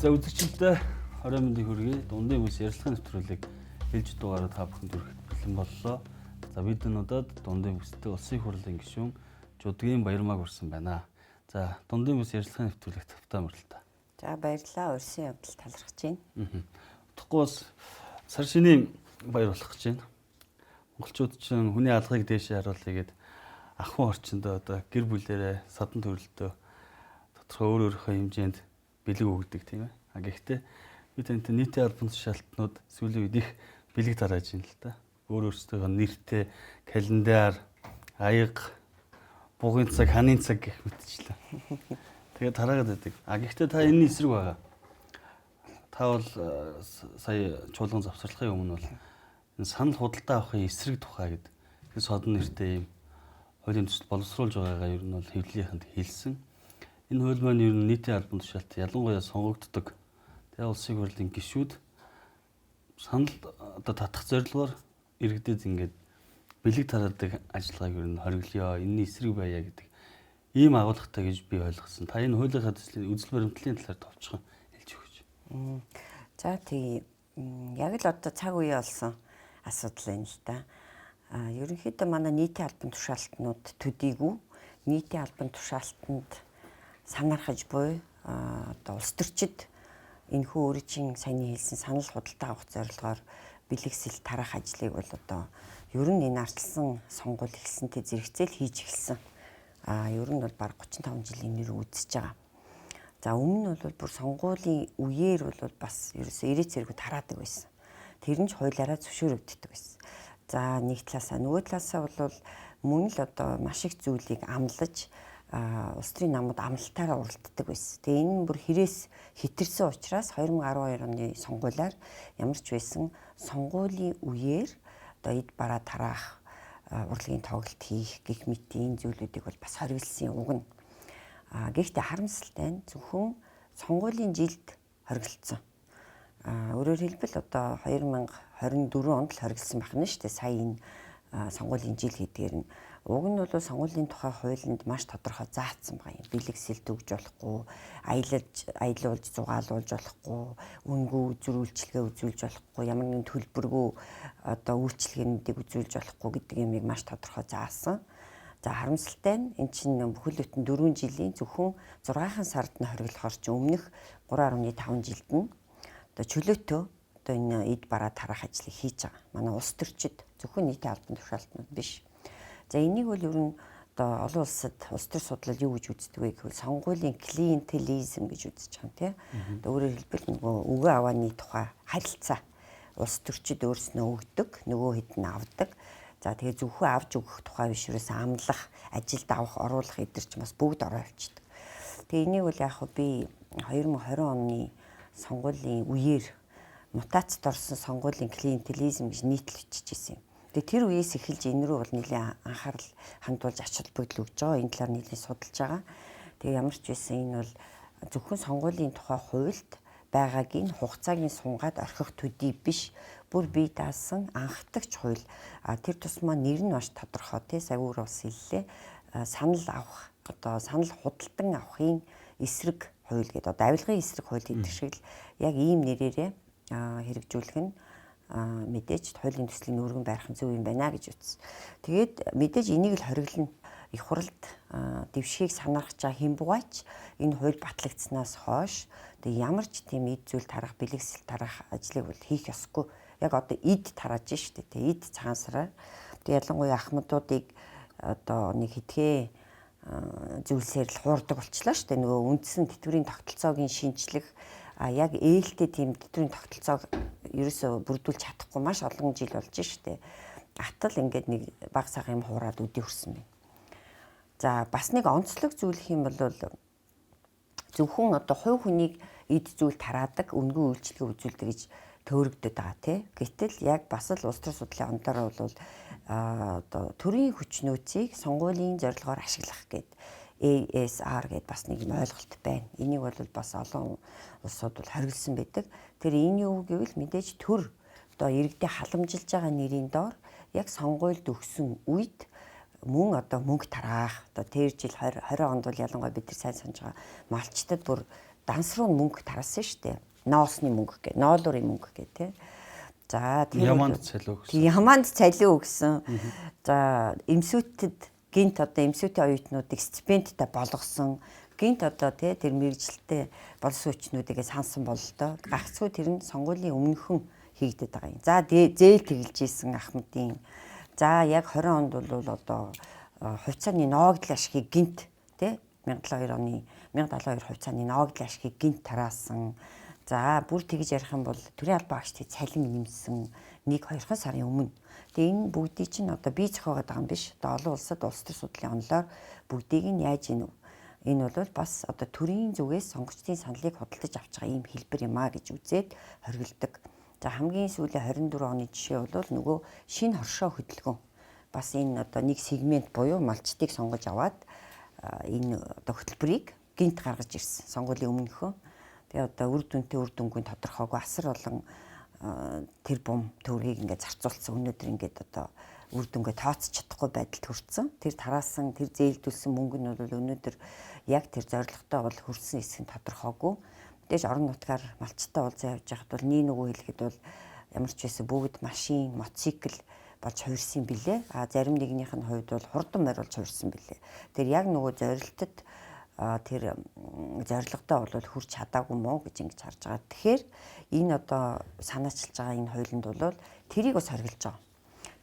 За үзэгчдээ орой мэндийг хүргэе. Дундын бүс ярилцлагын нэвтрүүлгийг хэлж дугаараа та бүхэнд хүрэхэд бэлэн боллоо. За бид өнөөдөр дундын бүстэй улсын хурлын гишүүн Жудгийн Баярмааг урьсан байна. За дундын бүс ярилцлагын нэвтрүүлэгт тавтай мөрөлтөө. За баярлалаа. Урьсан явдал талархаж байна. Утгагүй бас сар шинийн баяр болох гэж байна. Монголчууд ч хүний алгыг дээшээ харуулъя гэд ахуйн орчиндөө одоо гэр бүлээрээ садан төрөлтөө тодорхой өөрийнхөө хэмжээнд бэлэг өгдөг тийм ээ. Гэхдээ бид энэ нийтийн албан тушаалтнууд сүүлийн үед их бэлэг тарааж байна л да. Өөрөөсөө нэртэй календар, аяга, бугын цаг, ханын цаг гэх мэтчлээ. Тэгээд тараагаад байдаг. Гэхдээ та энэний эсрэг байгаа. Та бол сая чуулган завсарлахын өмнө бол энэ санал худалдаа авахын эсрэг тухай гэдэг содон нэртэй юм хуулийн төсөл боловсруулж байгаагаа ер нь бол хэвлэлийнхэнд хэлсэн. Энэ хууль маань ер нь нийтийн албан тушаалт ялангуяа сонгогддог тэгээ улсын хурлын гишүүд санал одоо татах зорилгоор иргэдэд ингээд бэлэг тараадаг ажиллагааг ер нь хориглоё. Энэний эсрэг байя гэдэг ийм агуулгатай гэж би ойлгосон. Та энэ хуулийнхаа төслийн үзэл баримтлалын талаар товчхон хэлж өгөөч. За тийм яг л одоо цаг үе болсон асуудал байна л да. Ерөнхийдөө манай нийтийн албан тушаалтнууд төдийгүй нийтийн албан тушаалтанд санаархаж буй одоо улс төрчид энэхүү өөрийн саяны хэлсэн санал худалдаа авах зорилгоор бэлэгсэл тараах ажлыг бол одоо ер нь энэ ардчилсан сонгуул эхэлсэнтэй зэрэгцээл хийж эхэлсэн. Ер нь бол бараг 35 жилийн нэр үзэж байгаа. За өмнө нь бол бүр сонгуулийн үеэр бол бас ерөөсөө ирээч зэрэг тараадаг байсан. Тэр нь ч хуулиараа зөвшөөрөгддөг байсан. За нэг талаасаа нөгөө талаасаа бол мөн л одоо маш их зүйлийг амлаж улс төрийн намууд амлалтаараа уралддаг байсан. Тэгээ энэ бүр хэрээс хэтэрсэн учраас 2012 оны сонгуулиар ямар ч байсан сонгуулийн үеэр одоо эд бараа тараах, урлагийн тоглолт хийх гэх мэт энэ зүйлүүдийг бол бас хориглосон уг нь. Гэхдээ харамсалтай нь зөвхөн сонгуулийн жилд хориглосон. Өөрөөр хэлбэл одоо 2024 онд л хориглосон байна шүү дээ. Сая энэ сонгуулийн жил гэдгээр нь уг нь бол сонгуулийн тухай хуулинд маш тодорхой заасан байгаа юм. Бэлэгсэлт өгж болохгүй, аялуулж зугаалуулж болохгүй, үнгүй үзүүлэлтгээ үзүүлж болохгүй, ямар нэгэн төлбөргүй одоо үйлчилгээнүүдийг үзүүлж болохгүй гэдэг юмыг маш тодорхой заасан. За харамсалтай нь эн чинь бүхэл бүтэн 4 жилийн зөвхөн 6 сард нь хориглохоор чи өмнөх 3.5 жилд нь одоо чөлөөтөө одоо энэ эд бараа тараах ажлыг хийж байгаа. Манай улс төрчид зөвхөн нийтийн албан тушаалтнууд биш. За энийг бол ер нь одоо олон улсад улс төр судлал юу гэж үздэг вэ гэвэл сонгуулийн клиентелизм гэж үзэж байгаа юм тийм. Өөрөөр хэлбэл нөгөө өгөө авааны тухай харилцаа улс төрчид өөрснөө өгдөг, нөгөө хэд нь авдаг. За тэгээ зөвхөн авч өгөх тухай биш ерөөсөө амлах, ажилд авах, оруулах эдгээр ч бас бүгд ороо авчихдээ. Тэгээ энийг бол яг би 2020 оны сонгуулийн үеэр мутацид орсон сонгуулийн клиентелизм гэж нийтлэл бичижсэн юм. Тэгээ тэр үеэс эхэлж энэ рүү бол нэлээд анхаарал хандуулж ач холбогдол өгж байгаа. Энэ талаар нэлээд судалж байгаа. Тэгээ ямар ч байсан энэ бол зөвхөн сонгуулийн тухай хуульд байгаагийн хугацаагийн сунгаад орхих төдий биш. Бүр бие даасан анхдагч хууль. Тэр тусмаа нэр нь маш тодорхой тий сагуур ус хэллээ. Санал авах одоо санал худалдан авахын эсрэг хууль гэдэг одоо авилгын эсрэг хууль гэдэг шиг л яг ийм нэрээрээ хэрэгжүүлэх нь мэдээж хуулийн төслийн өргөн байрхан зөв юм байна гэж үзсэн. Тэгээд мэдээж энийг л хориглоно. Их хуралд дэвшгийг санаарч байгаа хэн бугаач энэ хууль батлагдсанаас хойш тэг ямар ч тийм эд зүйл тарах, бэлэгсэл тарах ажлыг бол хийх ёсгүй. Яг одоо эд тарааж штэ тэг эд цаансараар тэг ялангуяа ахмадуудыг одоо нэг хитгэе зүйлсээр л хуурдаг болчлаа штэ нөгөө үндсэн тэтгэврийн тогтолцоогийн шинжлэх яг ээлтэй тийм тэтгэврийн тогтолцоог ерөөсөө бүрдүүлж чадахгүй маш олон жил болж штэ. Атал ингээд нэг баг цагаан юм хуураад үдээ хүрсэн байна. За бас нэг онцлог зүйл хэм бол зөвхөн одоо хувь хүнийг эд зүйл тараадаг, үнгүй үйлчлэгээ үзүүлдэг гэж төөрөгдөд байгаа тий. Гэтэл яг бас л улс төр судлалын онолоор бол одоо төрийн хүчнөөцийг сонгуулийн зорилгоор ашиглах гэдэг ASR гэдэг бас нэг ойлголт байна. Энийг бол бас олон улсууд бол хориглосон байдаг. Тэр энэ юу гэвэл мэдээж төр одоо иргэдэд халамжилж байгаа нэрийн доор яг сонгуульд өгсөн үед мөн одоо мөнгө тараах одоо тэр жил 20 онд бол ялангуяа бид нар сайн санаж байгаа малчтад бүр данс руу мөнгө тараасан шүү дээ. Ноосны мөнгө гэ, ноолуурын мөнгө гэ тий. За тэр Яманд цалиу гэсэн. Яманд цалиу өгсөн. За эмсүүтэд гинт одоо эмсүүтийн оюутнуудыг стипендтэй болгосон. Гинт одоо тий тэр мэрэгжилтэй болсон хүчнүүдийг сансан бололтой. Гагцгүй тэр нь сонгуулийн өмнөхөн хийгдэт байгаа юм. За зээл тэгэлж ийсэн Ахмадын. За яг 20 онд бол одоо хувьцааны ноогдол ашгийг гинт тий 1972 хувьцааны ноогдол ашгийг гинт тараасан. За бүр тэгж ярих юм бол төрийн албан агчдын цалин нэмсэн 1-2 сарын өмнө. Тэгээ энэ бүгдийг чинь одоо бий зохиогоод байгаа юм биш. Одоо олон улсад улс төр судлалын онолоор бүгдийг нь яаж ийн энэ бол бас одоо төрийн зүгээс сонгогчдын саналыг худалдаж авч байгаа ийм хэлбэр юм а гэж үзээд хоригддаг. За хамгийн сүүлийн 24 оны жишээ бол нөгөө шинэ хоршоо хөдөлгөөн. Бас энэ одоо нэг сегмент буюу малчдыг сонгож аваад энэ одоо хөтөлбөрийг гинт гаргаж ирсэн. Сонгуулийн өмнөхөө. Тэгээ одоо үр дүнтэй үр дүнгийн тодорхойгүй асар олон тэр бум төгрөгийг ингээд зарцуулсан. Өнөөдөр ингээд одоо үр дүнгээ тооцож чадахгүй байдалд хүрсэн. Тэр тараасан, тэр зээлдүүлсэн мөнгө нь бол өнөөдөр яг тэр зорилготой бол хүрсэн хэсэг нь тодорхойгүй. Тэгэж орон нутгаар малчтай уулзаа явж байхад бол нэг нөгөө хэлэхэд бол ямар ч байсан бүгд машин, мотоцикл болж хувирсан билээ. А зарим нэгнийх нь хувьд бол хурдан морь болж хувирсан билээ. Тэр яг нөгөө зорилтод тэр зорилготой бол хүрч чадаагүй мó гэж ингэж харж байгаа. Тэгэхээр энэ одоо санаачилж байгаа энэ хуулинд бол тэрийг бас хоригдж байгаа.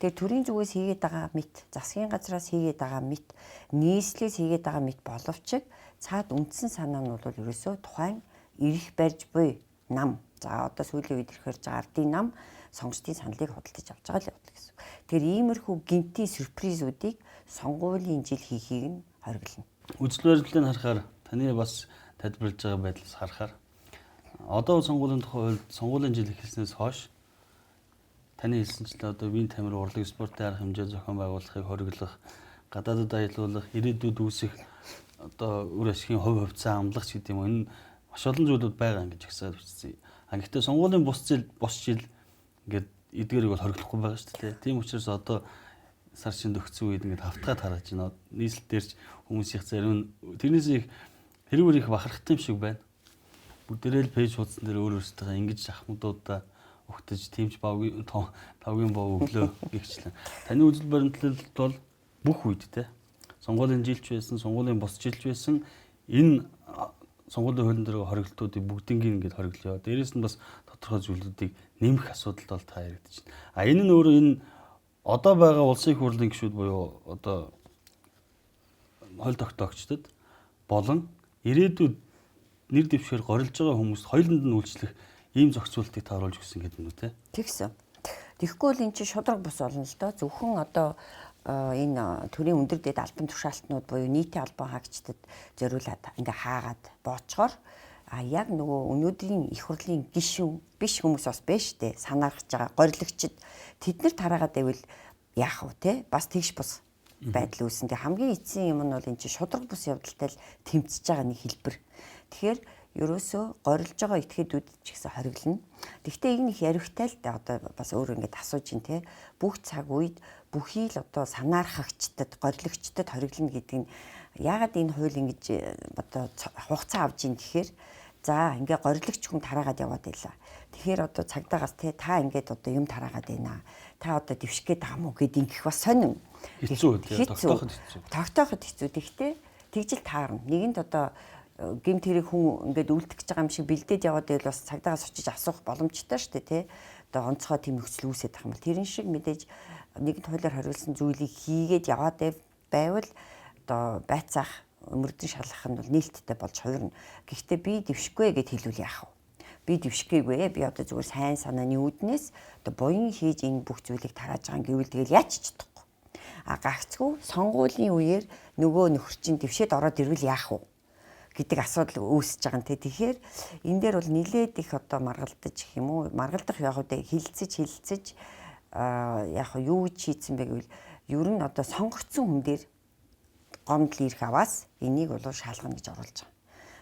Тэгээ төрийн зүгээс хийгээд байгаа мэт, засгийн газраас хийгээд байгаа мэт, нийслэлээс хийгээд байгаа мэт боловч цаад үндсэн санаа нь бол ерөөсөө тухайн ирэх барьж буй нам. За одоо сүүлийн үед ирэхээр ардын нам сонгогчдын саналыг худалдаж авч байгаа л явдал гэсэн. Тэр иймэрхүү гинтийн сюрпризүүдийг сонгуулийн жил хийхийг нь хориглоно. Үзэл баримтлалыг харахаар таны бас тайлбарлаж байгаа байдлаас харахаар одоо сонгуулийн тухай хувьд сонгуулийн жил эхэлснээс хойш таны хэлсэнчлээ одоо вин тамир урлаг спортын арга хэмжээ зохион байгуулахыг хориглох, гадаадад аялуулах, ирээдүйд үүсэх одоо үр ашигын хувьцаа амлах гэдэг юм. Энэ маш олон зүйлүүд байгаа гэж ихсаад бичсэн. Гэхдээ сонгуулийн бус жил ингээд эдгээрийг бол хориглохгүй байгаа шүү дээ. Тийм учраас одоо сар шинд өгцөн үед ингээд хавтгаад хараад байна. Нийслэл дээрч хүмүүсийн зарим нь тэрнээс их хэрвэр их бахархтай юм шиг байна. Бүгдээрээ л пэйж хуудсан дээр өөр өөрсдөө ингэж ахмадуудаа өгтөж тэмч тавгийн боо өглөө гихчлээ. Таны үзэл баримтлал бол бүх үед те. Сонгуулийн жилч байсан, сонгуулийн бус жилч байсан энэ сонгуулийн хуулийн дээр хоригдлтуудыг бүгднийг ингээд хориглоё. Дээрээс нь бас тодорхой зүйлүүдийг нэмэх асуудал бол та яригдэж байна. А энэ нь өөрөө энэ одоо байгаа улсын их хурлын гишүүд буюу одоо хууль тогтоогчдод болон ирээдүйд нэр дэвшгээр горилж байгаа хүмүүст хоёуланд нь үйлчлэх ийм зохицуултыг тааруулж өгсөн гэдэг нь үү те. Тэгсэн. Тэгэхгүй бол эн чинь шудраг бус болно л доо. Зөвхөн одоо энэ төрийн өндөр дэд албан тушаалтнууд буюу нийтийн албан хаагчдад зориулаад ингээ хаагаад боочхоор яг нөгөө өнөөдрийн их хурлын гишүүн биш хүмүүс бас байж тээ санаарч байгаа горилогчд тэд нар тараагаад байвал яах вэ те бас тэгш бус байдал үүсэн. Тэг хамгийн эцсийн юм нь бол энэ чинь шудраг бус явдалтай л тэмцэж байгаа нэг хэлбэр. Тэгэхээр ерөөсөө горилж байгаа этгээдүүд ч гэсэн хориглоно. Гэхдээ энэ их яривхтай л одоо бас өөр ингэж асууж ин те бүх цаг үед бүхий л одоо санаархагчдад горилогчдод хориглоно гэдэг нь яагаад энэ хууль ингэж одоо хугацаа авж ин гэхээр за ингээ горилогч хүн тараагаад яваад байла. Тэгэхээр одоо цагдаагаас те та ингээд одоо юм тараагаад байна. Та одоо дэвшгээд байгаа мó гэд ингэх бас сонин. Хэцүү тогтооход хэцүү. Тогтооход хэцүү. Тэгтээ тэгжил таарна. Нэгэнд одоо гэмт хэрэг хүн ингээд үлдэх гэж байгаа юм шиг бэлдээд яваад байвал бас цагдаагаас очиж асуух боломжтой шүү дээ тий. Одоо онцгой тийм нөхцөл үүсэж байгаа юм бол тэрэн шиг мэдээж нэгэн хуулиар хариулсан зүйлийг хийгээд яваад байвал одоо байцаах мөрдөн шалгах нь бол нээлттэй болж хувирна. Гэхдээ би дэвшгүй гэд хэлвэл яах вэ? Би дэвшгээгүй. Би одоо зүгээр сайн санааны үүднээс одоо буян хийж энэ бүх зүйлийг тарааж байгаа гэвэл тэгэл яач чадахгүй. Гагцгүй сонгуулийн үеэр нөгөө нөхөр чинь дэвшээд ороод ирвэл яах вэ гэдэг асуудал үүсэж байгаа юм те. Тэгэхээр энэ дээр бол нилээд их одоо маргалдаж гэх юм уу? Маргалдах яг үдэ хилцэж яг юу хийцэн бэ гэвэл ер нь одоо сонгогдсон хүн дээр гомдол ирэх аваас энийг бол шалгана гэж оруулж байгаа.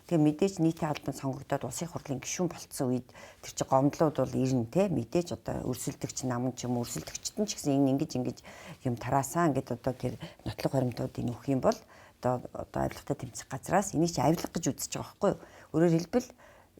Тэгээ мэдээж нийтийн албан сонгогдоод улсын хурлын гишүүн болцсон үед тэр чинь гомдлууд бол ирнэ те. Мэдээж одоо өрсөлдөгч нам ч юм өрсөлдөгчт нь ч гэсэн ингэж юм тараасан гэд одоо тэр нотлог баримтуудыг нөх юм бол одоо авилгатай тэмцэх газраас энийг чи авилга гэж үзэж байгаа байхгүй юу? Өөрөөр хэлбэл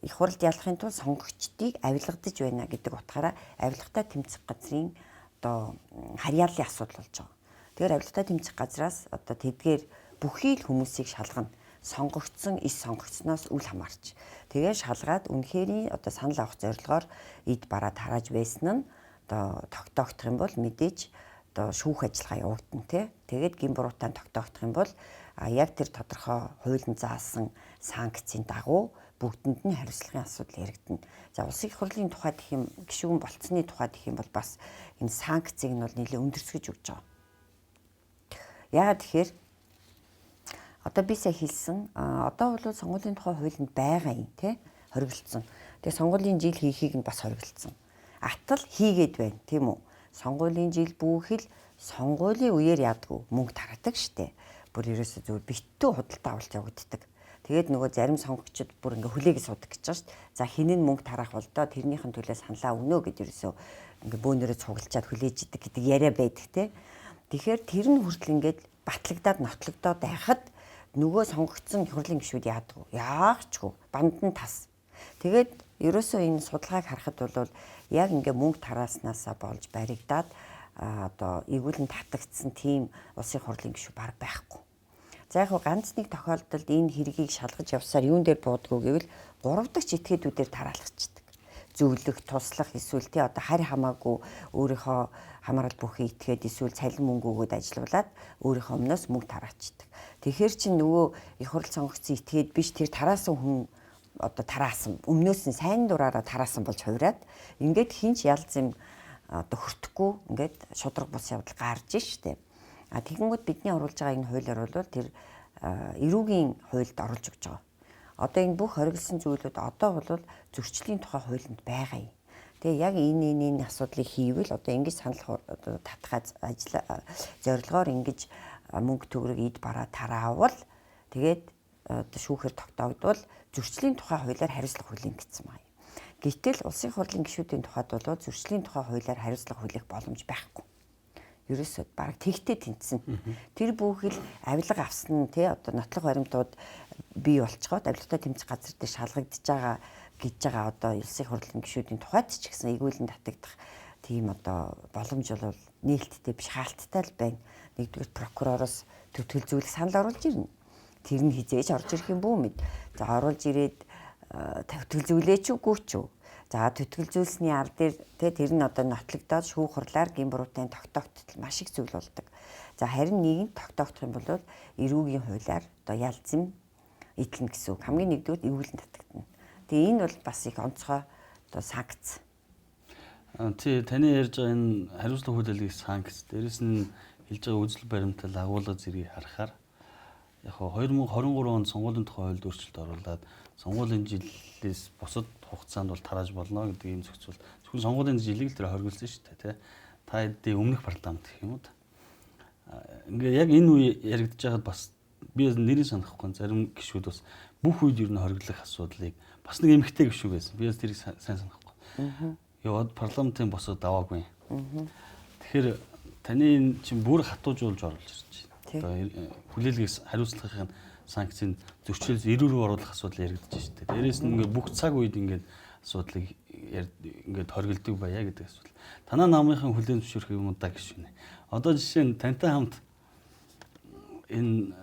их хурлд ялахын тулд сонгогчдыг авилгадаж байна гэдэг утгаараа авилгатай тэмцэх газрын одоо харьяаллын асуудал болж байгаа. Тэгэхээр авилгатай тэмцэх газраас одоо тэдгээр бүхий л хүмүүсийг шалгана. Сонгогдсон, эс сонгогдсноос үл хамаарч. Тэгээ шалгаад үнэхээр одоо санал авах зорилгоор эд бараад харааж байсан нь одоо тогтоогдох юм бол мэдээж одоо шүүх ажиллагаа явагдана тий. Тэгээд гин буруутаан тогтоогдох юм бол яг тэр тодорхой хуулийн заасан санкцийн дагуу бүгдэнд нь хариуцлагын асуудал яригдана. За улсын их хурлын тухайд гэх юм гишүүн болцсны тухайд гэх юм бол бас энэ санкцийг нь бол нэлээд өндөрсгөж өгч байгаа. Яагаад тэгэхээр одоо би сая хэлсэн одоо бол сонгуулийн тухай хуулинд байгаа юм тий хоригдсон. Тэгээ сонгуулийн жил хийхийг нь бас хоригдсон. Атал хийгээд байна тийм үү? Сонгуулийн жил бүхэл сонгуулийн үеэр яадгүй мөнгө тараадаг штэ. Бүр ерөөсөө зөв битүү худалдаа авалт явагддаг. Тэгээд нөгөө зарим сонгогчид бүр ингээ хүлээгээ суудаг гэж байгаа штэ. За хинэн мөнгө тараах бол доо тэрнийхэн төлөө саналаа өгнө гэд ерөөсөө ингээ бөөнөрөө цуглуулчаад хүлээж идэг гэдэг яриа байдаг те. Тэгэхээр тэр нь хүртэл ингээд батлагдаад нотлогдоод байхад нөгөө сонгогдсон их хурлын гишүүд яадаг вэ? Яахчгүй банд нь тас. Тэгээд ерөөсөө энэ судалгааг харахад бол яг ингээ мөнгө тарааснасаа болж баригдаад одоо игүүлэн татагдсан тийм улсын хурлын гишүүд баг байхгүй. За яг ганц нэг тохиолдолд энэ хэргийг шалгаж явсаар юун дээр буудгүй гэвэл 3 дахь этгээдүүдээр тараалгачдаг. Зөвлөх, туслах эсвэл тий одоо харь хамаагүй өөрийнхөө хамаарал бүхий этгээд эсвэл цалин мөнгө өгөөд ажилуулад өөрийнхөө өмнөөс мөнгө тараачдаг. Тэгэхээр чи нөгөө их хурл сонгогдсон этгээд биш тэр тараасан хүн одоо тараасан өмнөөс нь сайн дураараа тараасан болж хувираад ингээд хинч ялз юм одоо хөртөхгүй ингээд шудраг бус явдал гарч штэ. Тэгэнгүүт бидний оруулж байгаа энэ хуулиар бол тэр эрүүгийн хуульд оруулж өгч байгаа. Одоо энэ бүх хоригдсан зүйлүүд одоо бол зөрчлийн тухай хуулинд байгаа юм. Тэгээ яг энэ асуудлыг хийвэл одоо ингэж санал одоо татхаа ажил зорилгоор ингэж мөнгө төгрөг эд бараа тараавал тэгээд одоо шүүхээр тогтоогдвол зөрчлийн тухай хуулиар хариуцлага хүлээн гэсэн байна. Гэтэл улсын хурлын гишүүдийн тухайд бол зөрчлийн тухай хуулиар хариуцлага хүлээх боломж байхгүй. Ерөөсөө баг тэгтээ тэнцсэн. Тэр бүхэл авилга авсан нь тий одоо нотлох баримтууд бий болцоход авилгатай тэмцэх газар дээр шалгагдж байгаа гэж байгаа одоо улсын хурлын гишүүдийн тухайд ч гэсэн игүүлэн татагдах тийм одоо боломж бол нээлттэй биш хаалттай л байна. Нэгдүгээр прокуророос төтгөлзүүлэх санал оруулж ирнэ. Тэр нь хизээж орж ирэх юм бүү мэд. За оруулж ирээд төтгөлзүүлээч үгүй ч үү. За төтгөлзүүлсний ар дээр тэр нь одоо нотлогдоод шүүх хурлаар гин буруутын тогтоогдтол маш их зүйл болдог. За харин нэг нь тогтоогдох юм бол эрүүгийн хуулиар одоо ялзам идэлнэ гэсэн үг. Хамгийн нэгдүгээр эвгүүлэн татагдана. Тэгээ энэ бол бас их онцгой одоо санкц. Тий таны ярьж байгаа энэ хариуцлага хүлээлгэх санкц дээрэс нь хэлж байгаа үзэл баримтал агуулга зэргийг харахаар яг 2023 онд сонгуулийн тухай хуульд өөрчлөлт оруулаад сонгуулийн жилээс бусад хугацаанд бол тарааж болно гэдэг ийм зохицуул. Зөвхөн сонгуулийн жилийг л тэр хоригдсон шүү дээ, тий. Та хэдийн өмнөх парламент гэх юм уу? Ингээ яг энэ үе яригдж байгаад бас би нэрийг санахгүй зарим гишүүд бас бүх үед ер нь хориглох асуудлыг бас нэг эмгтэй гишүү байсан. Би тэрийг сайн санахгүй. Яваад парламентын босоод даваагүй. Тэгэхээр таны чинь бүр хатуужуулж оруулж ирж байна. Одоо хүлээлгээс хариуцлагын санкцийн зөрчилс эрүүрүү оруулах асуудал яригдж шүү дээ. Дээрээс нь ингээд бүх цаг үед ингээд асуудлыг ингээд хоригддаг байя гэдэг асуудал. Танаа намынхан хүлээн зөвшөөрөх юм удаа гişүнэ. Одоо жишээ нь тантай хамт энэ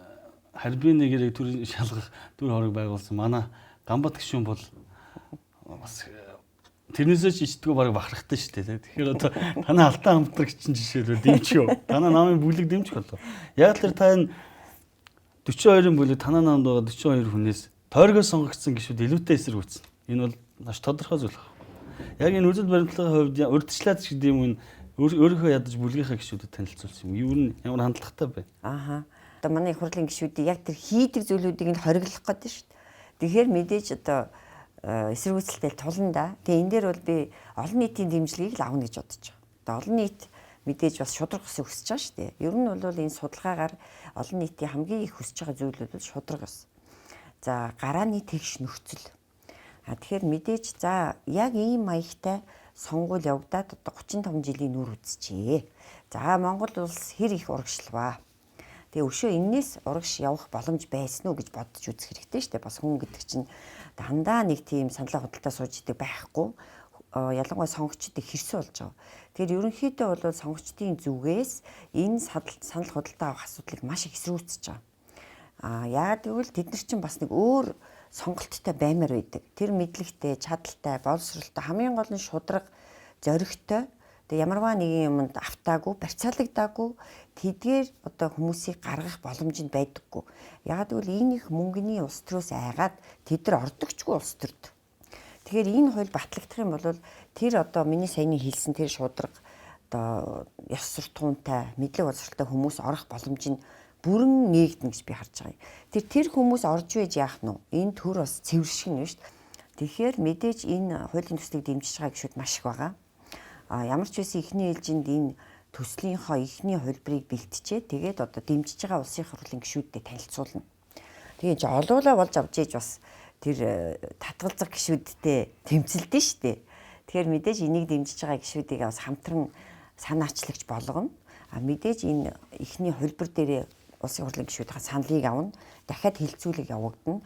харбины нэрийг төрийн шалгах төр хориг байгуулсан манай Гамбат гişүн бол бас тэрнээсээ ч ичдэггүй бараг бахархтай шүү дээ. Тэгэхээр одоо танаа алтан хамтрагч чинь жишээлбэл дэмчөө. Танаа намын бүлэг дэмжих болов. Яг л та энэ 42-ын бүлэг танаа намд байгаа 42 хүнээс тойргоос сонгогдсон гишүүд илүүтэй эсрэг үүснэ. Энэ бол маш тодорхой зүйл байна. Яг энэ үзэл баримтлагын хувьд урдчлаад ч гэдэг юм өөрийнхөө ядаж бүлгийнхаа гишүүдэд танилцуулсан юм. Юу н ямар хандлагатай байна. Одоо манай их хурлын гишүүдийг яг тэр хийдэг зүйлүүдийг нь хориглох гэдэг шүү дээ. Тэгэхээр мэдээж одоо эсэргүүцэлтэй тулна да. Тэгээ энэ дээр бол би олон нийтийн дэмжлэгийг л авна гэж бодож байгаа. Одоо олон нийт мэдээж бас шудраг ус өсөж байгаа шүү дээ. Ер нь бол энэ судалгаагаар олон нийтийн хамгийн их өсөж байгаа зүйл бол шудраг ус. За гарааны тэгш нөхцөл. Тэгэхээр мэдээж за яг ийм маягтай сонгуул явагдаад одоо 35 жилийн нүр үзчихээ. За Монгол улс хэр их урагшлаваа. Тэгээ өшөө энээс урагш явах боломж байсан уу гэж бодож үзэх хэрэгтэй шүү дээ. Бас хүн гэдэг чинь дандаа нэг тийм саналаа худалдаа сууж идэг байхгүй. Ялангуяа сонгогчдыг хэрсэн болж байгаа. Тэгэхээр ерөнхийдөө бол сонгогчдын зүгээс энэ санал худалдаа авах асуудлыг маш их эсрүүцэж байгаа. Яагаад гэвэл тэд нар чинь бас нэг өөр сонголттой баймаар байдаг. Тэр мэдлэгтэй, чадaltaй, боловсролтой, хамгийн гол нь шударга, зоригтой. Тэгээ ямарваа нэгэн юмд автаагүй, барьцаалагдаагүй тэдгээр одоо хүмүүсийг гаргах боломж нь байдаггүй. Яагаад гэвэл энэ их мөнгөний улс төрөөс айгаад тэд нар ордогчгүй улс төрд. Тэгэхээр энэ хууль батлагдах юм бол тэр одоо миний саяны хэлсэн тэр шударга одоо ёс суртахуунтай, мэдлэг боловсролтой хүмүүс орох боломж нь бүрэн нээгдэнэ гэж би харж байгаа юм. Тэр хүмүүс орж байж яах нь вэ? Энэ төр бас цэвэрших нь шүү дээ. Тэгэхээр мэдээж энэ хуулийн төслийг дэмжиж байгаа гишүүд маш их байгаа. Ямар ч байсан эхний ээлжинд энэ төслийнхоо эхний хувилбарыг бэлтжээ. Тэгээд одоо дэмжиж байгаа улсын хурлын гишүүдтэй танилцуулна. Тэгээд олуулаа болж авч ийж бас тэр татгалзах гишүүдтэй тэмцэлдэн шүү дээ. Тэгэхээр мэдээж энийг дэмжиж байгаа гишүүдийг бас хамтран санаачлагч болгоно. Мэдээж энэ эхний хувилбар дээр улсын хурлын гишүүдийн саналыг авна. Дахиад хилцүүлэг явагдана.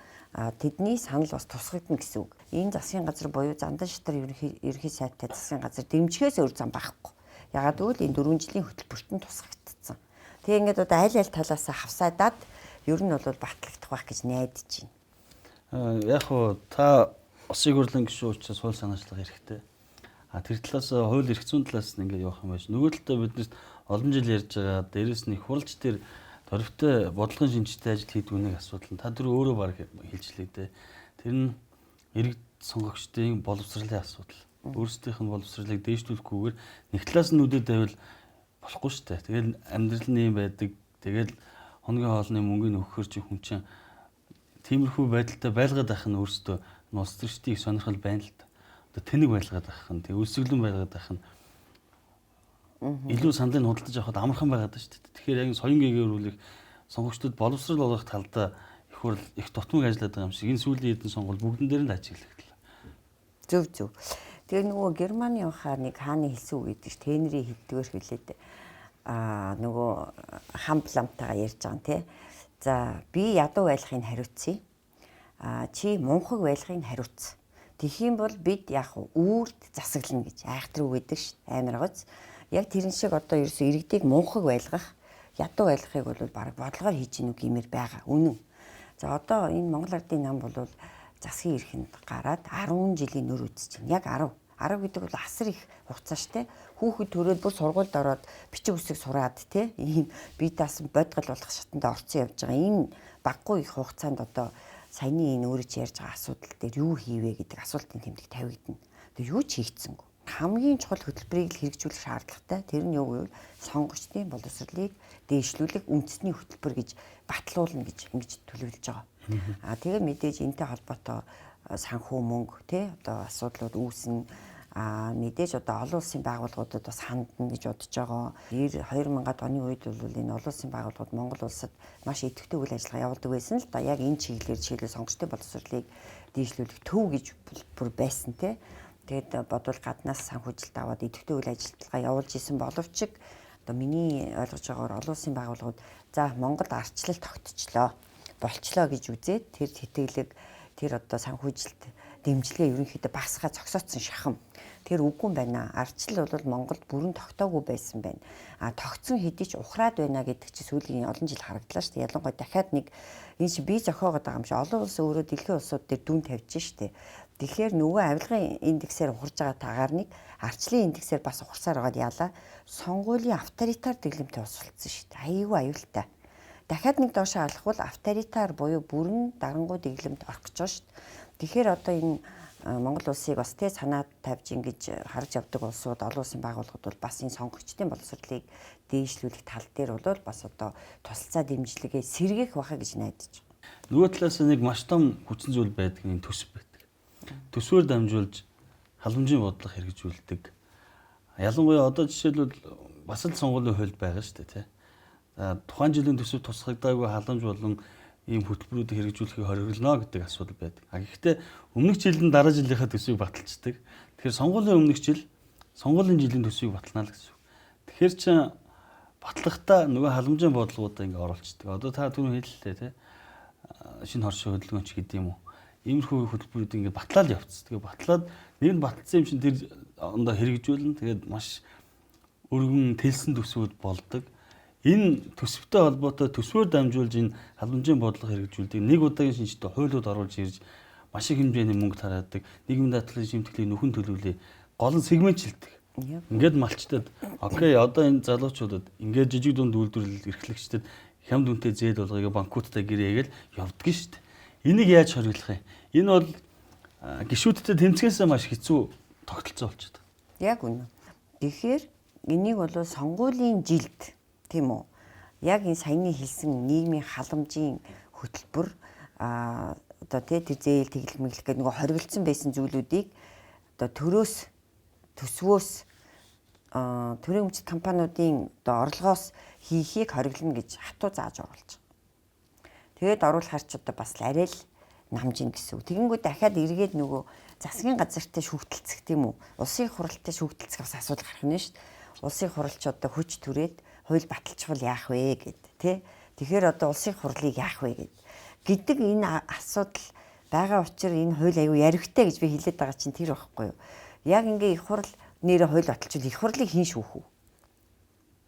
Тэдний санал бас тусгагдана гэсэн үг. Энэ засгийн газар буюу Зандан шатар ерөнхий сайдтай засгийн газар дэмжихээс өөр зам байхгүй. Ягаад гэвэл энэ 4 жилийн хөтөлбөрт нь тусгагдсан. Тэгээ ингээд одоо аль талаас хавсаадаад ер нь бол батлагдах байх гэж найдаж байна. Яг хуу та улсын хурлын гишүүн учраас хууль санаачлага хэрэгтэй. Тэр талаас хууль эрх зүйн талаас нь ингээд явах юм байна. Нөгөө талдаа биднээс олон жил ярьж байгаа дээрэс нь хуралч тэр торивтой бодлогын шинжтэй ажил хийдэг үнийг асуудал нь та түр өөрөө баг хэлжлээ дээ. Тэр нь иргэд сонгогчдын боловсролын асуудал. Өөрсдийнх нь боловсролыг дээшлүүлэхгүйгээр нэг талаас нь нүдэд тавил болохгүй шүү дээ. Тэгэл амьдрал нь юм байдаг. Тэгэл хоногийн хоолны мөнгөний өгөхөр чи хүн чинь тиймэрхүү байдалтай байлгаад байх нь өөрсдөө улс төрчдийг сонирхол байна л да. Одоо тэнэг байлгаад байх нь, тэг өсөглөн байлгаад байх нь илүү саналыг худалдаж авахд амархан байгаад байна шүү дээ. Тэгэхээр яг соён гээгээрүүлэх сонгогчдод боловсрол олгох талдаа их тутмыг ажилладаг байгаа юм шиг энэ сүүлийн хэдэн сонгуул бүгдэн дээр нь ажиглагдлаа. Зөв. Тэгээ нөгөө Германы ухаа нэг хааны хэлсэн үг гэдэг чинь тенерийн хэлдгээр хэлээд нөгөө хамбламтайгаа ярьж байгаа юм те. За би ядуу байлахыг хариуцъя. Чи мунхаг байлахыг хариуц. Тэгхийн бол бид яг үүрд засаглана гэж айхтар үг гэдэг ш. Амар гоц. Яг тэрэн шиг одоо ерөөсөө иргэдийг мунхаг байлгах, ядуу байлгахыг бол баг бодлогоор хийж гинүү гэмээр байгаа. Үнэн. За одоо энэ Монгол Ардын нам бол засгийн эрхэнд гараад 10 жилийн нөр үзэж байна. Яг 10. 10 гэдэг бол асар их хугацаа штэ. Хүүхэд төрөөд бүр сургуульд ороод бичиг үсэг сураад те ийм бие даасан бодгол болох шатанд орцсон явж байгаа. Энэ баггүй их хугацаанд одоо саяны энэ өөрөж ярьж байгаа асуудал дээр юу хийвэ гэдэг асуултын тэмдэг тавигдана. Тэгээ юу ч хийгдсэнгүй. Хамгийн чухал хөтөлбөрийг л хэрэгжүүлэх шаардлагатай. Тэр нь юу гэвэл сонгогчдын боловсролыг дээшлүүлэх үндэсний хөтөлбөр гэж батлуулна гэж ингэж төлөвлөж байгаа. Тэгээ мэдээж энэтэй холбоотой санхүү мөнгө тий одоо асуудлууд үүснэ. Мэдээж одоо олон улсын байгууллагуудад бас хандна гэж бодож байгаа. 2000-ад оны үед бол энэ олон улсын байгууллагууд Монгол улсад маш идэвхтэй үйл ажиллагаа явуулдаг байсан л да. Яг энэ чиглэлээр жишээлбэл сонгогчдын боловсролыг дээшлүүлэх төв гэж бүр байсан тий. Тэгээд бодвол гаднаас санхүүжилт аваад идэвхтэй үйл ажиллагаа явуулж исэн боловч одоо миний ойлгож байгаагаар олон улсын байгууллагууд за Монголд арчлал тогтчлоо, болчлоо гэж үзээд тэр тэтгэлэг тэр одоо санхүүжилт дэмжлэгээ ерөнхийдөө багасгаа зогсооцсон шахам. Тэр үгүй байна. Арчлал бол Монголд бүрэн тогтоогүй байсан байна. Тогтсон хэдий ч ухраад байна гэдэг чи сүүлийн олон жил харагдлаа шүү дээ. Ялангуяа дахиад нэг энэ чи бие зохиогоод байгаа юм шиг олон улс өөрөө дэлхийн улсууд дээр дүн тавьж штэ. Тэгэхээр нөгөө авилгын индексээр ухарж байгаа тагаар нэг арчлалын индексээр бас ухарсаар байгаад яалаа. Сонгуулийн авторитар дэглэмтэй ус болцсон шүү дээ. Аюу аюултай. Дахиад нэг доошоо алхвал авторитар буюу бүрэн дарангуй дэглэмд орох гэж байгаа шүү дээ. Тэгэхээр одоо энэ Монгол улсыг бас тэ санаа тавьж ингэж харж явдаг улсууд олон улсын байгууллагууд бол бас энэ сонгогчдын боловсролыг дээшлүүлэх тал дээр бол бас одоо тусалцаа дэмжлэгээ сэргээх байхаа гэж найдаж байна. Нөгөө талаас нэг маш том хүчин зүйл байдаг нь төсөв байдаг. Төсвөөр дамжуулж халамжийн бодлого хэрэгжүүлдэг. Ялангуяа одоо жишээлбэл бас л сонгуулийн хуульд байгаа шүү дээ, тий. Тухайн жилийн төсөв тусгагдаагүй халамж болон ийм хөтөлбөрүүдийг хэрэгжүүлэхийг хориглоно гэдэг асуудал байдаг. Гэхдээ өмнөх жилийн дараа жилийнхаа төсвийг баталцдаг. Тэгэхээр сонгуулийн өмнөх жил сонгуулийн жилийн төсвийг баталнаа л гэсэн үг. Тэгэхээр чи батлагтаа нөгөө халамжийн бодлогуудаа ингээ оруулцдаг. Одоо та түрүү хэллээ тий. Шинэ хоршоо хөдөлгөөнч гэдэг юм уу. Иймэрхүү хөтөлбөрүүд ингээ батлаад явц. Тэгээ батлаад нэг нь батлсан юм чинь тэр ондоо хэрэгжүүлнэ. Тэгээд маш өргөн тэлсэн төсвүүд болдог. Энэ төсөвтэй холбоотой төсвөөр дамжуулж энэ халамжийн бодлого хэрэгжүүлдэг. Нэг удаагийн шинжтэй хуулиуд оруулж ирж маш их хэмжээний мөнгө тараадаг. Нийгмийн даатгалын шимтгэлийг нөхөн төлөвлөе. Гол нь сегментчилдэг. Ингээд малчтад окей одоо энэ залуучуудад ингээд жижиг дунд үйлдвэрлэл эрхлэгчдэд хямд үнэтэй зээл болгоё банкудтай гэрээгээл явдгийн шүү дээ. Энийг яаж хориглох юм? Энэ бол гишүүдтэй тэмцгээсээ маш хэцүү тогтолцоо болчиход. Яг үнэ. Тэгэхээр энийг бол сонгуулийн жилд тийм үү? Яг энэ саяны хэлсэн нийгмийн халамжийн хөтөлбөр одоо тэр зээл тэглэл мэглэх гэдэг нөгөө хориглосон байсан зүйлүүдийг одоо төсвөөс төрийн өмчт компаниудын одоо орлогоос хийхийг хориглоно гэж хатуу зааж оруулж. Тэгээд оруулахар ч одоо бас арай л намжин гэсэн үг. Тэгэнгүүт дахиад эргээд нөгөө засгийн газартай шүүхтэлцэх тийм үү? Улсын хуралтай шүүхтэлцэх бас асуудал гарах нь шүү дээ. Улсын хурал ч одоо хүч түрээд хууль баталчихвал яах вэ гэд тий. Тэгэхээр одоо улсын хурлыг яах вэ гэдэг энэ асуудал байгаа учраас энэ хууль аюу яригтай гэж би хэлээд байгаа чинь тэр байхгүй юу? Яг ингээ их хурал нэрээ хууль баталчихвал их хурлыг хийн шүүх үү?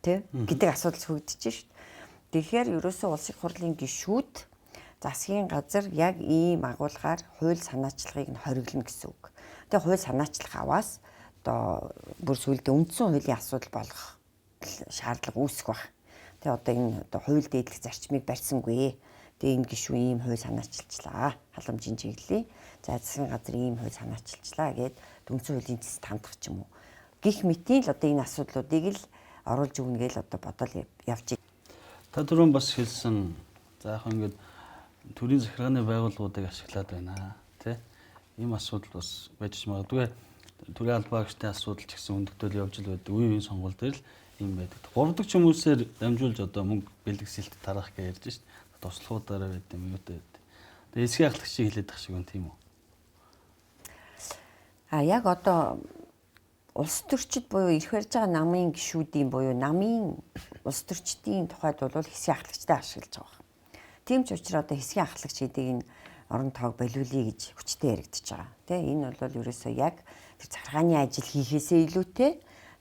Тэ гэдэг асуудал сүйдэж шүү дээ. Тэгэхээр ерөөсөө улсын хурлын гишүүд засгийн газар яг ийм агуулгаар хууль санаачлагыг нь хориглоно гэсэн үг. Тэгээ хууль санаачлах аваас одоо бүр сүүлдээ үндсэн хуулийн асуудал болгох шаардлага үүсэх баг. Тэгээ одоо энэ одоо хууль дээдлэх зарчмыг барьсангүй. Тэгээ энэ гишүүн ийм хууль санаачилчлаа. Халамжийн чиглэлийн. За засгийн газар ийм хууль санаачилчлаа гэд үндсэн хуулийн зэс тандах ч юм уу. Гэх мэтийн л одоо энэ асуудлуудыг л оруулж өгнө гэж одоо бодол явж байна. Та түрүүн бас хэлсэн за яг ингээд төрийн захиргааны байгууллагуудыг ашиглаад байна тий. Ийм асуудал бас байж магадгүй. Төрийн албаагчдын асуудал ч гэсэн өндөгтөл явж л байдаг. Үеийн сонгуул дээр л ийм байдаг. 3 дахь хүмүүсээр дамжуулж одоо мөнгө бэлгэсэлт тарах гэж ярьж шít. Туслахуудаараа байд юм юутай байд. Тэгээ эсгийн ахлагчийг хэлээд тах шиг байна тийм үү? Яг одоо улс төрчид буюу ирэх барьж байгаа намын гишүүдийн буюу намын улс төрчдийн тухайд бол хэсгийн ахлагчтай ашиглаж байгаа. Тийм ч учраас одоо хэсгийн ахлагч гэдэг энэ орон тоог болиулъя гэж хүчтэй яригдчихэж байгаа. Тэ энэ бол ерөөсөө яг тэр захиргааны ажил хийхээсээ илүүтэй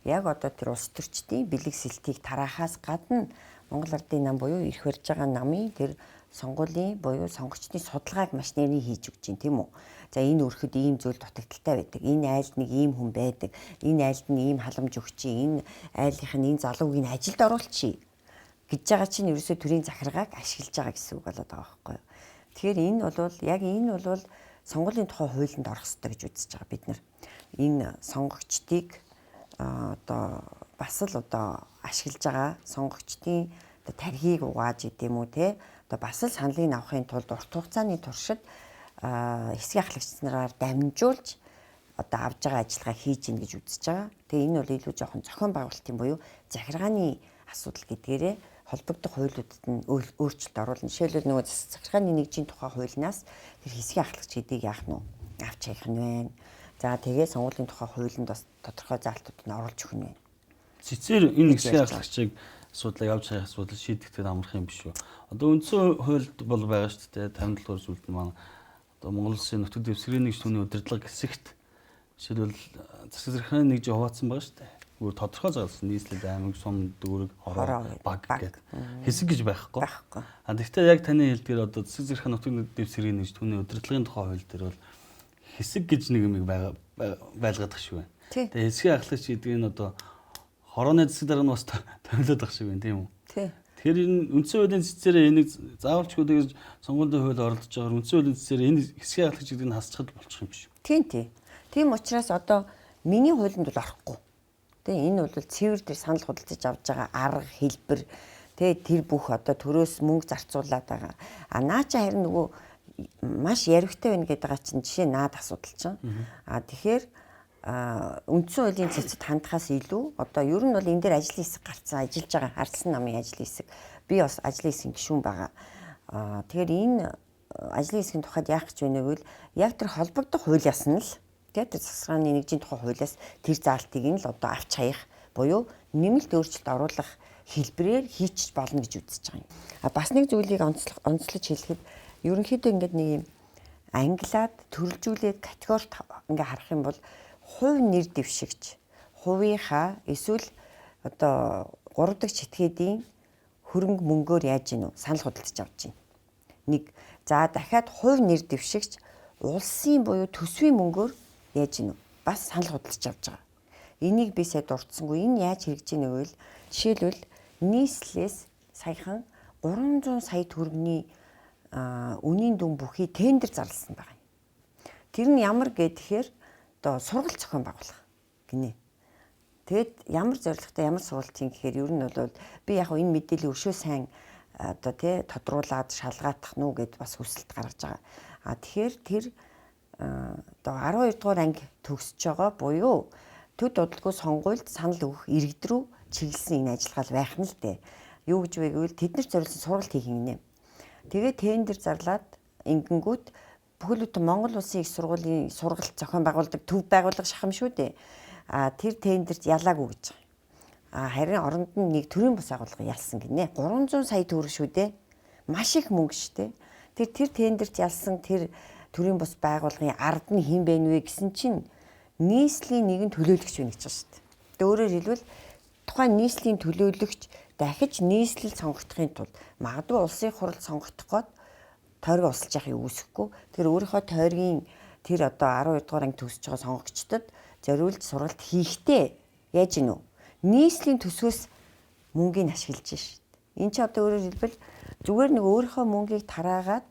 яг одоо тэр улс төрчдийн бэлэг сэлтийг тараахаас гадна Монгол Ардын нам буюу ирэх барьж байгаа намын тэр сонгуулийн буюу сонгогчдын судалгааг маш нэрийн хийж өгч байна тийм үү. За энэ өрхөд ийм зүйл дутагдaltaй байдаг. Энэ айлд нэг ийм хүн байдаг. Энэ айлд нь ийм халамж өгчий. Энэ айлынх нь энэ залууг энэ ажилд оруулчихъя гэж байгаа чинь ерөөсөө төрийн захиргааг ашиглаж байгаа гэсэн үг болоод байгаа байхгүй юу. Тэгэхээр энэ бол яг энэ бол сонгуулийн тухай хуулинд орох ёстой гэж үзэж байгаа бид нар. Энэ сонгогчдыг одоо бас л одоо ашиглаж байгаа сонгогчдын одоо тархийг угааж идэм үү те одоо бас л саналыг авахын тулд урт хугацааны туршид хэсгийн ахлагч нараар дамжуулж одоо авж байгаа ажиллагаа хийж ийн гэж үзэж байгаа. Тэгээ энэ бол илүү жоохон зохион байгуулалтын буюу захиргааны асуудал гэдгээрээ холбогдох хуулиудад нь өөрчлөлт оруулна. Жишээлбэл нөгөө захиргааны нэгжийн тухай хуулиас тэр хэсгийн ахлагч гэдгийг яах нь авч хаях нь байна. За тэгээ сонгуулийн тухай хуулинд бас тодорхой заалтууд нь оруулж өгөх нь байна. Цэцээр энэ хэсгийн ахлагчийг асуудлыг авч хаях асуудал шийдэгдэхэд амрах юм биш үү? Одоо үндсэн хуульд бол байгаа шүү дээ. 57 дугаар зүйлд маань одоо Монгол Улсын нутаг дэвсгэрийн нэгж түүний удирдлага хэсэгт жишээлбэл засаг захиргааны нэгж хуваацсан байгаа шүү дээ. Өөр тодорхой заасан нийслэл аймаг сум дүүрэг хороо баг гэдэг хэсэг гэж байхгүй. А тэгвэл яг таны хэлдгээр одоо засаг захиргааны нутаг дэвсгэрийн нэгж түүний удирдлагын тухай хууль дээр бол хэсэг гэж нэг юм байлгадаг шиг байна. Тэгээ хэсгийн ахлагч гэдэг нь одоо хорооны засаг дарга нь бас томилоод ах шиг байна тийм үү? Тэгэхээр энэ үндсэн хуулийн цэцээрээ энийг заавалчгүй тэгж сонгуулийн хууль оролдож байгаа үндсэн хуулийн цэцээрээ энэ хэсгийн ахлагч гэдэг нь хасчихад болчих юм биш үү? Тийм учраас одоо миний хуулинд бол орохгүй. Тэгээ энэ бол цэвэр дээр санал худалдаж авч байгаа арга хэлбэр тэгээ тэр бүх одоо төрөөс мөнгө зарцуулаад байгаа. Наача харин нөгөө маш яригтай байна гэдэг байгаа чинь жишээ наад асуудал чинь. Тэгэхээр үндсэн хуулийн цэцэд хандхаас илүү одоо ер нь бол энэ дээр ажлын хэсэг гарцсан ажиллаж байгаа харьцсан намын ажлын хэсэг би бас ажлын хэсгийн гишүүн байгаа. Тэгэхээр энэ ажлын хэсгийн тухайд яах гэж байна вэ гэвэл яг тэр холбогдох хуулиас нь л тэгээд засгийн нэгжийн тухай хуулиас тэр заалтыг нь л одоо авч хаях буюу нэмэлт өөрчлөлт оруулах хэлбэрээр хийчих болно гэж үзэж байгаа юм. Бас нэг зүйлийг онцлож хэлэхэд ерөнхийдөө ингээд нэг юм англиад төрөлжүүлээд категори ингээ харах юм бол хувь нэр дэвшигч, хувийнхаа эсвэл одоо 3 дахь этгээдийн хөрөнгө мөнгөөр яаж гинүү санал худалдаж авч байна. Нэг за дахиад хувь нэр дэвшигч улсын буюу төсвийн мөнгөөр яаж гинүү бас санал худалдаж авч байгаа. Энийг би сая дурдсангүй. Энэ яаж хэрэгжиж байгааг вэ? Жишээлбэл нийслэлээс саяхан 300 сая төгрөгийн үнийн дүн бүхий тендер зарласан байгаа юм. Тэр нь ямар гэхээр одоо сургалт зохион байгуулах гинэ. Тэгэд ямар зорилготой ямар сургалт юм гэхээр ер нь бол би яг энэ мэдээллийн өшөө сайн одоо тий тодруулаад шалгаатах нь уу гэд бас хүсэлт гаргаж байгаа. Тэгэхээр тэр одоо 12 дугаар анги төгсөж байгаа буюу төд удалгүй сонгуульд санал өгөх иргэд рүү чиглэсэн энэ ажиллагаа байх нь л дээ. Юу гэж вэ гэвэл тэднэрт зориулсан сургалт хийх юм нэ. Тэгээ тендер зарлаад ингэнгүүт бүхэл бүтэн Монгол Улсын их сургуулийн сургалт зохион байгуулдаг төв байгууллага шахам шүү дээ. Тэр тендерт ялаагүй гэж байгаа. Харин оронд нь нэг төрийн бас агуулга ялсан гинэ. 300 сая төгрөг шүү дээ. Маш их мөнгө шүү дээ. Тэр тендерт ялсан тэр төрийн бас байгууллагын ард нь хэн бэ нэ гэсэн чинь нийслэлийн нэгэн төлөөлөгч байна гэж байна шүү дээ. Тэгээ өөрөөр хэлбэл тухайн нийслэлийн төлөөлөгч дахиж нийслэл сонгогдохын тулд магадгүй улсын хурал сонгогдох гээд тойрог усалж яхахыг үүсэхгүй. Тэр өөрийнхөө тойргийн тэр одоо 12 дугаар анги төгсөж байгаа сонгогчдод зориулж сургалт хийхдээ яаж гинүү? Нийслэлийн төсвөөс мөнгийг ашиглаж шít. Энд чи одоо өөрөөр хэлбэл зүгээр нэг өөрийнхөө мөнгийг тараагаад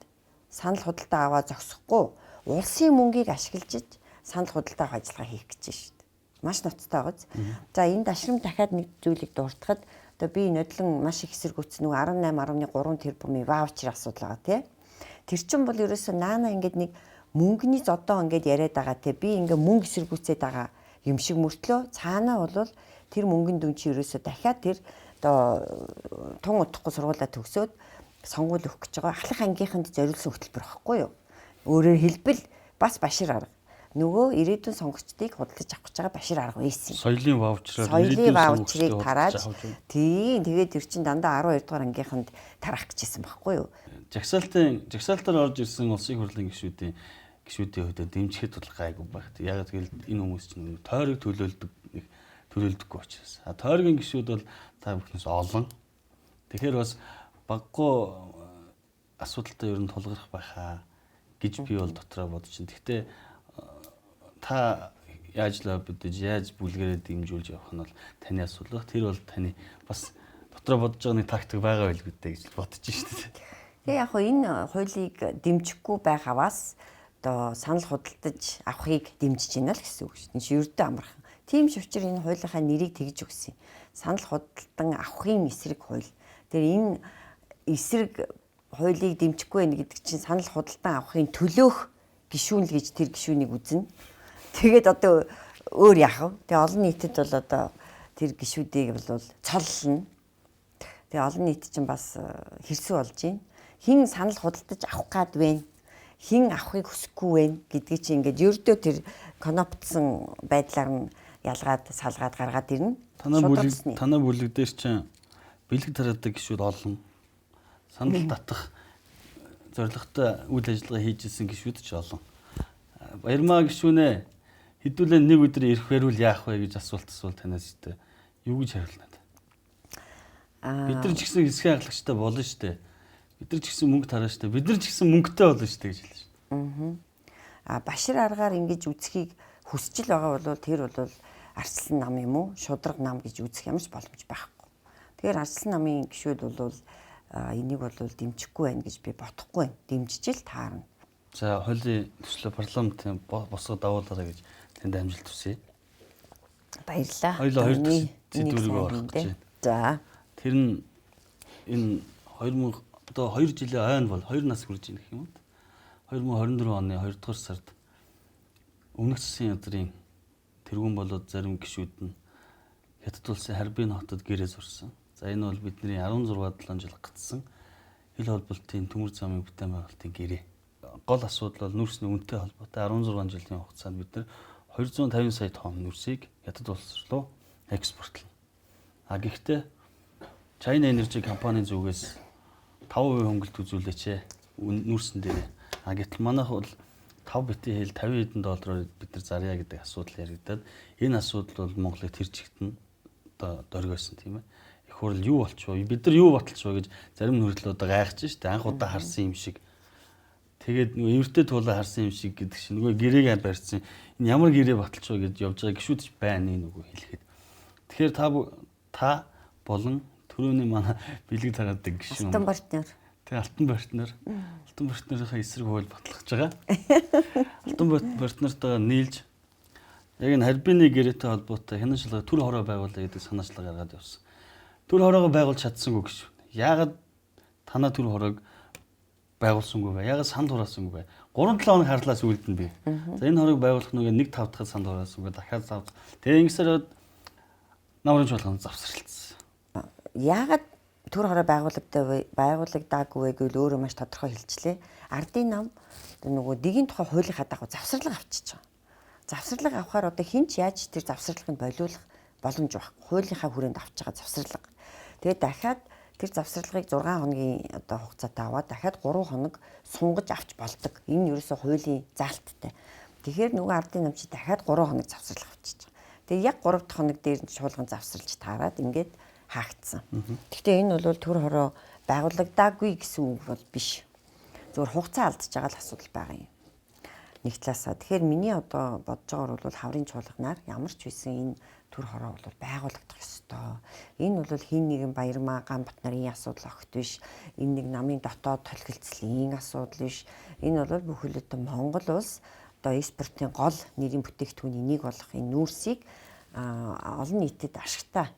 санал худалдаа аваа зогсохгүй улсын мөнгийг ашиглаж санал худалдаа авах ажиллагаа хийх гэж шít. Маш ноцтой байгааз. За энд ашрам дахиад нэг зүйлийг дуртахад одоо би нодлон маш их эсэргүүцсэн нэг 18.3 тэрбумын ваучер асуудал байгаа тий. Тэр чинь бол ерөөсөө наана ингээд нэг мөнгөний зодоо ингээд яриад байгаа тий. Би ингээд мөнгө эсэргүүцээд байгаа юм шиг мөртлөө цаанаа бол тэр мөнгөний дүн чи ерөөсөө дахиад тэр одоо тун удахгүй сургуулаа төгсөөд сонгуул өгөх гэж байгаа ахлах ангийнханд зориулсан хөтөлбөр байхгүй юу? Өөрөөр хэлбэл бас башир арга. Нөгөө ирээдүйн сонгогчдыг худалдаж авах гэж байгаа башир арга байсан юм. Соёлын ваучраар соёлын ваучрыг тарааж тэгээд тэр чин дандаа 12 дугаар ангийнханд тарах гэжсэн байхгүй юу? Жагсаалтаар орж ирсэн улсын хурлын гишүүдийн хувьд дэмжихэд бол гайгүй багт. Яг тэгэл энэ хүмүүс чинь тойрог төлөөлдөггүй учраас. Тойргийн гишүүд бол та бүхнээс олон. Тэгэхээр бас баггүй асуудалтай ер нь тулгарх байхаа гэж би бол дотроо бодож чинь. Гэхдээ та яаж лоббидж яаж бүлгэрээ дэмжүүлж явах нь бол таны асуудал. Тэр бол таны бас дотроо бодож байгаа нэг тактик байгаа байл гэдээ гэж бодож шүү дээ. Тэгээ яг энэ хуулийг дэмжихгүй байхаваас одоо санал худалдаж авахыг дэмжиж байна л гэсэн үг шүү дээ. Энэ ердөө амархан. Тийм ч учраас энэ хуулийнхаа нэрийг тэгж өгсөн. Санал худалдан авахын эсрэг хууль. Тэр энэ эсрэг хуулийг дэмжихгүй байх гэдэг чинь санал худалдан авахын төлөөх гишүүн л гэж тэр гишүүнийг үзнэ. Тэгээд одоо өөр яах вэ? Тэгээ олон нийтэд бол одоо тэр гишүүдийг бол цоллно. Тэгээ олон нийт чинь бас хэрсүү болж байна. Хин санал худалдаж авах гад вэ? Хин авахыг хүсэхгүй вэ гэдгийг чинь ингээд ердөө тэр коноптсон байдлаар нь ялгаад салгаад гаргаад ирнэ. Танай бүлэг дээр чинь бэлэг тараадаг гишүүд олон. Санал татах зорилготой үйл ажиллагаа хийж ирсэн гишүүд ч олон. Баярмаа гишүүнэ хэдүүлээ нэг өдөр ирэх байвал яах вэ гэж асуулт танаас ихтэй. Юу гэж хариулна? Бид нар ч гэсэн хэсгийн хагалгачтай болно шүү дээ. Бид нар ч гэсэн мөнгө тараа шүү дээ. Бид нар ч гэсэн мөнгөтэй болно шүү дээ гэж хэлж байна. Башир аргаар ингэж үзхийг хүсэж л байгаа бол тэр бол арслан нам юм уу? Шудраг нам гэж үзэх ямар ч боломж байхгүй. Тэгэхээр арслан намын гишүүд бол энийг бол дэмжихгүй байх гэж би бодохгүй байна. Дэмжиж л таарна. За хуулийн төслөө парламентын босгоо давуулаарай гэж танд амжилт хүсье. Баярлалаа. Хоёулаа хоёр зүйлийг орох гэж байна. За. Тэр нь энэ 2000 одоо 2 жилийн ойн бол 2 нас хүрэж ийн гэх юм уу? 2024 оны 2 дугаар сард өмнөх засгийн ядрын тэргүүн болоод зарим гишүүд нь Хятад улсын Харбин хотод гэрээ зурсан. За энэ бол бидний 16-7 жил гацсан хил холболтын төмөр замын бүтээн байгуулалтын гэрээ. Гол асуудал бол нүрсний үнэтэй холбоотой 16 жилийн хугацаанд бид нар 250 сая тонн нүрсийг Хятад улс руу экспортлоо. Гэхдээ China Energy компанийн зүгээс 5% хөнгөлт үзүүлээч нүүрсэн дээр. Гэтэл манайх бол 5 битийн хэл 50 хэдэн доллараар бид нар зарья гэдэг асуудал яригадаад энэ асуудал бол Монголыг тэр чигт нь одоо дөргиосон тийм ээ. Их хурл юу болчихоо бид нар юу баталчихоо гэж зарим нүртэл одоо гайхаж штэ анх удаа харсан юм шиг. Тэгээд нөгөө эвэртэй туулаа харсан юм шиг гэдэг чинь нөгөө гэрээг барьсан энэ ямар гэрээ баталчихоо гэж явж байгаа гişүүдч байна нөгөө хэлэхэд. Тэгэхээр та болон түрүүний манай бэлэг тараадаг гişүүн. Алтан партнер. Тэгээ алтан партнерийнхаа эсрэг хууль баталгаж байгаа. Алтан партнертаа нийлж яг энэ харьбины гэрээтэй холбоотой хянан шалгаа төр хороо байгуулъя гэдэг санаачлал гаргаад явсан. Төр хороогоо байгуулж чадсангүй гişүүн. Яагаад танаа төр хороог байгуулсангүй бай. Ягаад санд хураасангүй бай. 3-7 хоног харлаас үлдэн би. За энэ хорыг байгуулах нүгэ 1-5 дахад санд хураасангүй дахиад сав. Тэгээ ингэсээр намрын чуулганд завсралтсан. Яагаад төр хороо байгуулагдаагүй вэ гэвэл өөрөө маш тодорхой хэлжлээ. Ардын нам нөгөө дигийн тухай хуулийнхаа дагуу завсарлага авчиж байгаа. Завсарлага авахаар одоо хинч яаж тэр завсарлагыг болиулах боломж баг. Хуулийнхаа хүрээнд авч байгаа завсарлага. Тэгээд дахиад тэр завсарлагыг 6 хоногийн одоо хугацаатай аваад дахиад 3 хоног сунгаж авч болдог. Энэ ерөөсөө хуулийн заалттай. Тэгэхээр нөгөө ардын нам чи дахиад 3 хоног завсарлага авчиж байгаа. Тэгээ яг 3 дахь хоног дээр нь чуулган завсарлаж таарад ингээд хаагдсан. Гэхдээ энэ бол төр хороо байгуулагдаагүй гэсэн үг бол биш. Зөвхөн хугацаа алдчихж байгаа л асуудал байгаа юм. Нэг талаасаа. Тэгэхээр миний одоо бодож байгаагаар бол хаврын чуулганаар ямар ч байсан энэ төр хороо бол байгуулагдах ёстой. Энэ бол хин нэгэн Баярмаа Ганбат нарын асуудал огт биш. Энэ нэг намын дотоод толгилцлын асуудал биш. Энэ бол бүхэл бүтэн Монгол улс одоо экспортын гол нэрийн бүтээгдэхүүний нэг болох энэ нүүрсийг олон нийтэд ашигтай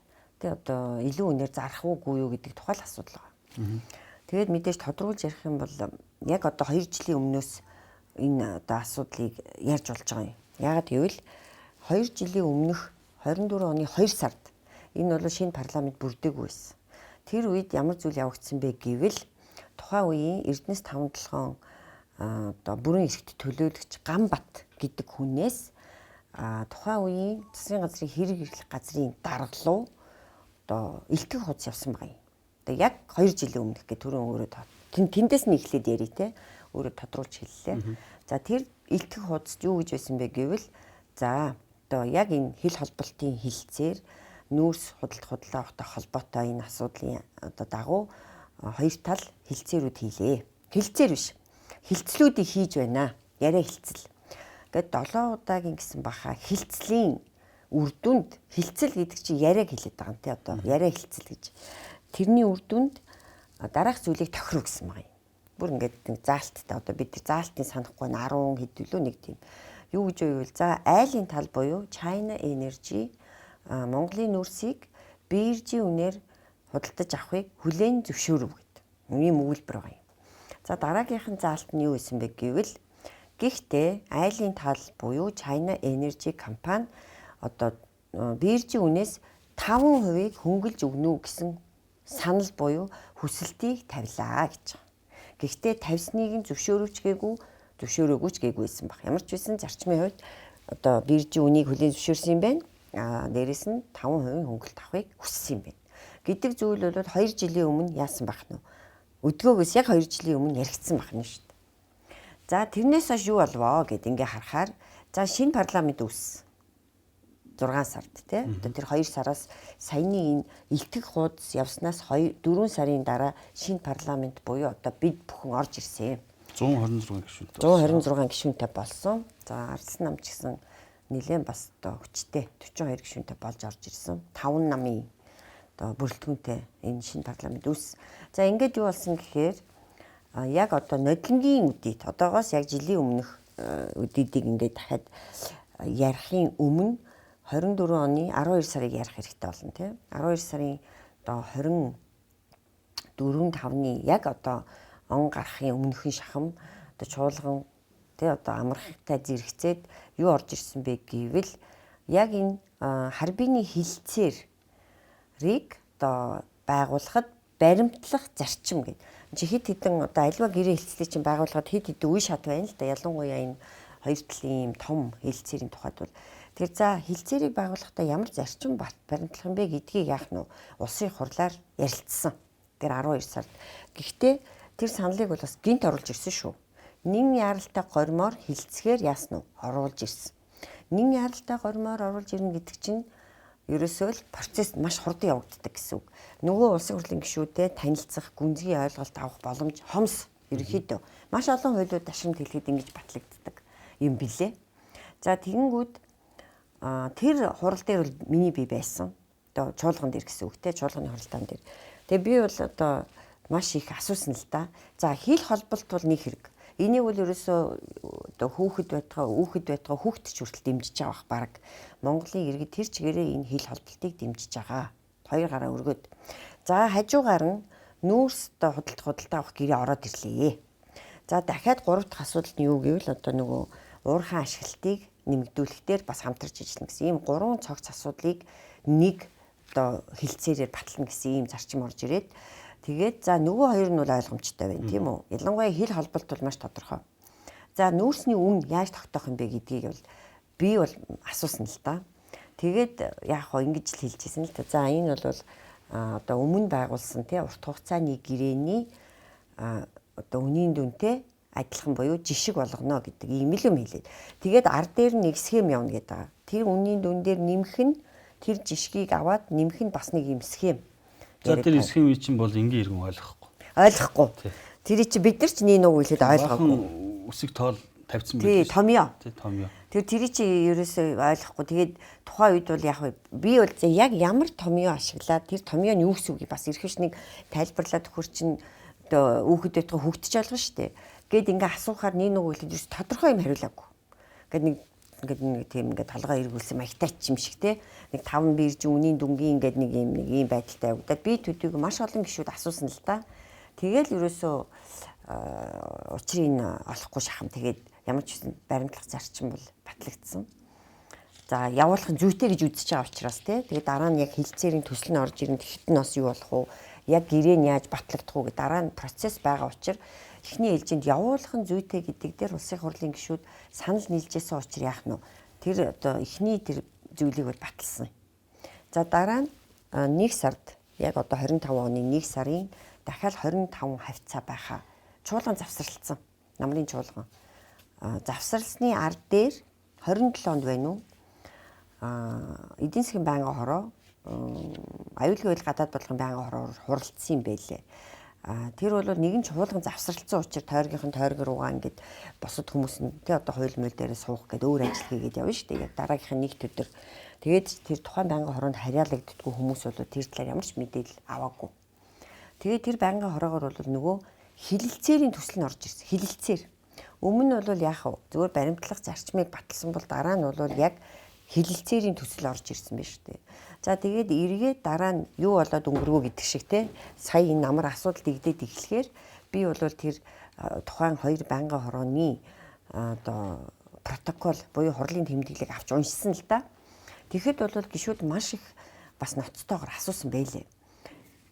тэгээ одоо илүү үнээр зарах уугүй юу гэдэг тухай л асуудал байгаа. Тэгээд мэдээж тодруулж ярих юм бол яг одоо 2 жилийн өмнөөс энэ одоо асуудлыг ярьж болж байгаа юм. Яагаад гэвэл 2 жилийн өмнөх 24 оны 2 сард энэ бол шинэ парламент бүрдээгүй байсан. Тэр үед ямар зүйл явагдсан бэ гэвэл тухайн үеийн Эрдэнэс 5-7 одоо бүрэн эрхт төлөөлөгч Ганбат гэдэг хүнээс тухайн үеийн засгийн газрын хэрэг эрхлэх газрын дарга руу одоо элтгэх хуудас явсан байгаа юм. Одоо яг 2 жилийн өмнөх гэх түрүүн өөрөө тэндээс нь эхлээд яри те өөрөө тодруулж хэллээ. За тэр элтгэх хуудасд юу гэж байсан бэ гэвэл за одоо яг энэ хил холболтын хилцээр нүүрс худалдаа авахтай холбоотой энэ асуудлын одоо дагуу хоёр тал хилцээрүүд хийлээ. Хилцээр биш. Хилцлүүдийг хийж байна. Яриа хилцэл. Ингээд 7 удаагийн гэсэн баха хилцлийн үр дүнд хилцэл гэдэг чинь яриаг хэлээд байгаа юм тий одоо яриа хилцэл гэж. Тэрний үр дүнд дараах зүйлийг тохироо гэсэн байгаа юм. Бүр ингээд заалттай одоо бид заалтын санахгүй 10 хэд билүү нэг тийм. Юу гэж байвал за айлын тал буюу China Energy Монголын нүүрсийг BRG үнээр худалдаж авахыг хүлээн зөвшөөрөв гэдэг. Ийм өгүүлбэр байгаа юм. За дараагийнхан заалт нь юу байсан бэ гэвэл гэхдээ айлын тал буюу China Energy компани одоо BRG үнээс 5% хөнгөлж өгнө гэсэн санал буюу хүсэлтийг тавилаа гэж байгаа. Гэхдээ тавьсныг нь зөвшөөрөөгүй ч гээгүйсэн баг. Ямар ч байсан зарчмын хувьд одоо BRG үнийг хүлээн зөвшөөрсөн юм байна. Дээрээс нь 5% хөнгөлт авахыг хүссэн юм байна. Гэдэг зүйл бол 2 жилийн өмнө яасан байх нь вэ? Өдгөөгөөс яг 2 жилийн өмнө яригдсан байх нь шүү дээ. За тэрнээс хойш юу болвоо гэд ингээ харахаар за шинэ парламент үүссэн. 6 сард тий. Одоо тэр 2 сараас саяны энэ элтгэх хуудас явснаас 4 сарын дараа шинэ парламент буюу одоо бид бүхэн орж ирсэн. 126 гишүүнтэй. 126 гишүүнтэй болсон. За ардсан нам ч гэсэн нэлээд бас одоо хүчтэй 42 гишүүнтэй болж орж ирсэн. 5 намын одоо бүрэлдэхүүнтэй энэ шинэ парламент үүс. За ингээд юу болсон гэхээр яг одоо нодлонгийн үдийд одоогоос яг жилийн өмнөх үдийдийг ингээд дахиад ярихын өмнө 24 оны 12 сарыг ярих хэрэгтэй болно тийм 12 сарын одоо 24-5-ны яг одоо он гарахын өмнөхөн шахам одоо чуулган тий одоо амрахтай зэрэгцээд юу орж ирсэн бэ гэвэл яг энэ харбины хилцээрийг одоо байгуулахад баримтлах зарчим гэдэг. Чи хэд хэдэн одоо альва гэрээ хилцлийг чинь байгуулахад хэд хэдэн үе шат байна л да. Ялангуяа энэ хоёр талын юм том хилцээрийн тухайд бол Тэр за хилцээрийг байгуулахдаа ямар зарчим баримтлах юм бэ гэдгийг яах нь улсын хурлаар ярилцсан. Тэр 12 сард. Гэхдээ тэр саналыг бол бас гинт оруулж ирсэн шүү. Нин яралтай гормоор хилцгээр яасан нь оруулж ирсэн. Нин яралтай гормоор оруулж ирнэ гэдэг чинь ерөөсөө л процесс маш хурдан явагддаг гэсэн үг. Нөгөө улсын хурлын гишүүдэд танилцах, гүнзгий ойлголт авах боломж хомс ерөнхийдөө маш олон хуулиуд ташрамд хэлэхэд ингэж батлагддаг юм билээ. За тэгэнгүүт тэр хурал дээр бол миний бие байсан. Одоо чуулган дээр гэсэн үг те, чуулганы хуралдаан дээр. Тэгээ би бол одоо маш их асуусан л да. За хил холболт бол нэг хэрэг. Энийг бол ерөөсөө одоо хүүхэд байтгаа хүүхдч хүртэл дэмжиж байгаа бах баг. Монголын иргэд тэр чигээрээ энэ хил холболтыг дэмжиж байгаа. Хоёр гараа өргөд. За хажуугаар нь нүүрс одоо худалдаа авах гэрээ ороод ирлээ. За дахиад гурав дахь асуудал нь юу гэвэл одоо нөгөө уурхайн ашиглалтыг нэмэгдүүлэхээр бас хамтарч ажиллана гэсэн ийм гурван цогц асуудлыг нэг одоо хилцээрээр батлана гэсэн ийм зарчим орж ирээд тэгээд за нөгөө хоёр нь бол ойлгомжтой байна тийм үү. Ялангуяа хил холболт бол маш тодорхой. За нүүрсний үн яаж тогтоох юм бэ гэдгийг бол би бол асуусан л да. Тэгээд яах вэ ингэж л хэлжсэн л та. За энэ бол одоо өмнө байгуулсан тий урт хугацааны гэрээний одоо үнийн дүнтэй адилхан буюу жишг болгоно гэдэг ийм л юм хэлээд. Тэгээд ар дээр нэг схем явна гэдэг байгаа. Тэр үнийн дүн дээр нэмэх нь тэр жишгийг аваад нэмэх нь бас нэг ийм схем. За тэр схемийн чинь бол энгийн иргэн ойлгохгүй. Ойлгохгүй. Тэр чи бид нар ч нэг нүг хэлээд ойлгоогүй. Үсэг тоол тавьсан байх. Тий, томьёо. Тий, томьёо. Тэр чи ерөөсөө ойлгохгүй. Тэгээд тухайн үед бол яг би бол яг ямар томьёо ашиглаад тэр томьёо нь юу гэсэн үг бас эрхэвч нэг тайлбарлаад өгөхөр чинь одоо хүүхэд байтгаа хөгтөж ойлгоно шүү дээ. Гэт ингээ асуухаар нэг нүг хэлээд ерөөс тодорхой юм хариулаагүй. Ингээд нэг тийм ингээд толгой эргүүлсэн маягтайч юм шиг те нэг 5 бирж үнийн дүнгийн ингээд нэг ийм байдалтай явагдаад би төдийгүй маш олон гишүүд асуусан л да. Тэгэл ерөөсөө учрыг олохгүй шахам. Тэгээд ямар ч үсэн баримтлах зарчим бол батлагдсан. За явуулах нь зүйтэй гэж үзэж байгаа учраас те тэгээд дараа нь яг хилцээрийн төсөл нь орж ирэн тэгэхэд нь бас юу болох вэ? Яг гэрээ нь яаж батлагдах уу гэдэг дараа нь процесс байгаа учраас эхний ээлжинд явуулах нь зүйтэй гэдэг дээр улсын хурлын гишүүд санал нийлжсэн учраас яах нь тэр одоо эхний тэр зүйлийг бол баталсан. За дараа нь 1 сард яг одоо 25 оны 1 сарын дахиад 25 хавцаа байхаа чуулган завсарлцсан. Намрын чуулган. Завсарлсны ар дээр 27 онд байна уу? Эдийн засгийн байнгын хороо аюулгүй хууль гадаад бодлогын байнгын хороор хуралдсан юм байлээ. Тэр бол нэгэн чуулган завсарлцсан учраас тойргийнхэн тойрог руугаа ингээд босод хүмүүс нь тий одоо хууль мөл дээрээ суух гэдэг өөр ажил хийгээд явна шүү дээ. Яг дараагийнх нь нэг төдөр. Тэгээд тэр тухайн байнгын хороонд харьяалагддаггүй хүмүүс бол тэр талаар ямар ч мэдээлэл аваагүй. Тэгээд тэр байнгын хороогоор бол нөгөө хилэлцээрийн төсөл нь орж ирсэн. Хилэлцээр. Өмнө нь бол яах вэ? Зөвхөн баримтлах зарчмыг баталсан бол дараа нь бол яг хилэлцээрийн төсөл орж ирсэн байна шүү дээ. За тэгээд эргээд дараа нь юу болоод өнгөрвөө гэдэг шиг те сая энэ амар асуудал игдээд эхлэхээр би бол тэр тухайн хоёр байнгын хорооны одоо протокол буюу хурлын тэмдэглэлийг авч уншсан л да. Тэгэхэд бол гишүүд маш их бас ноцтойгоор асуусан байлээ.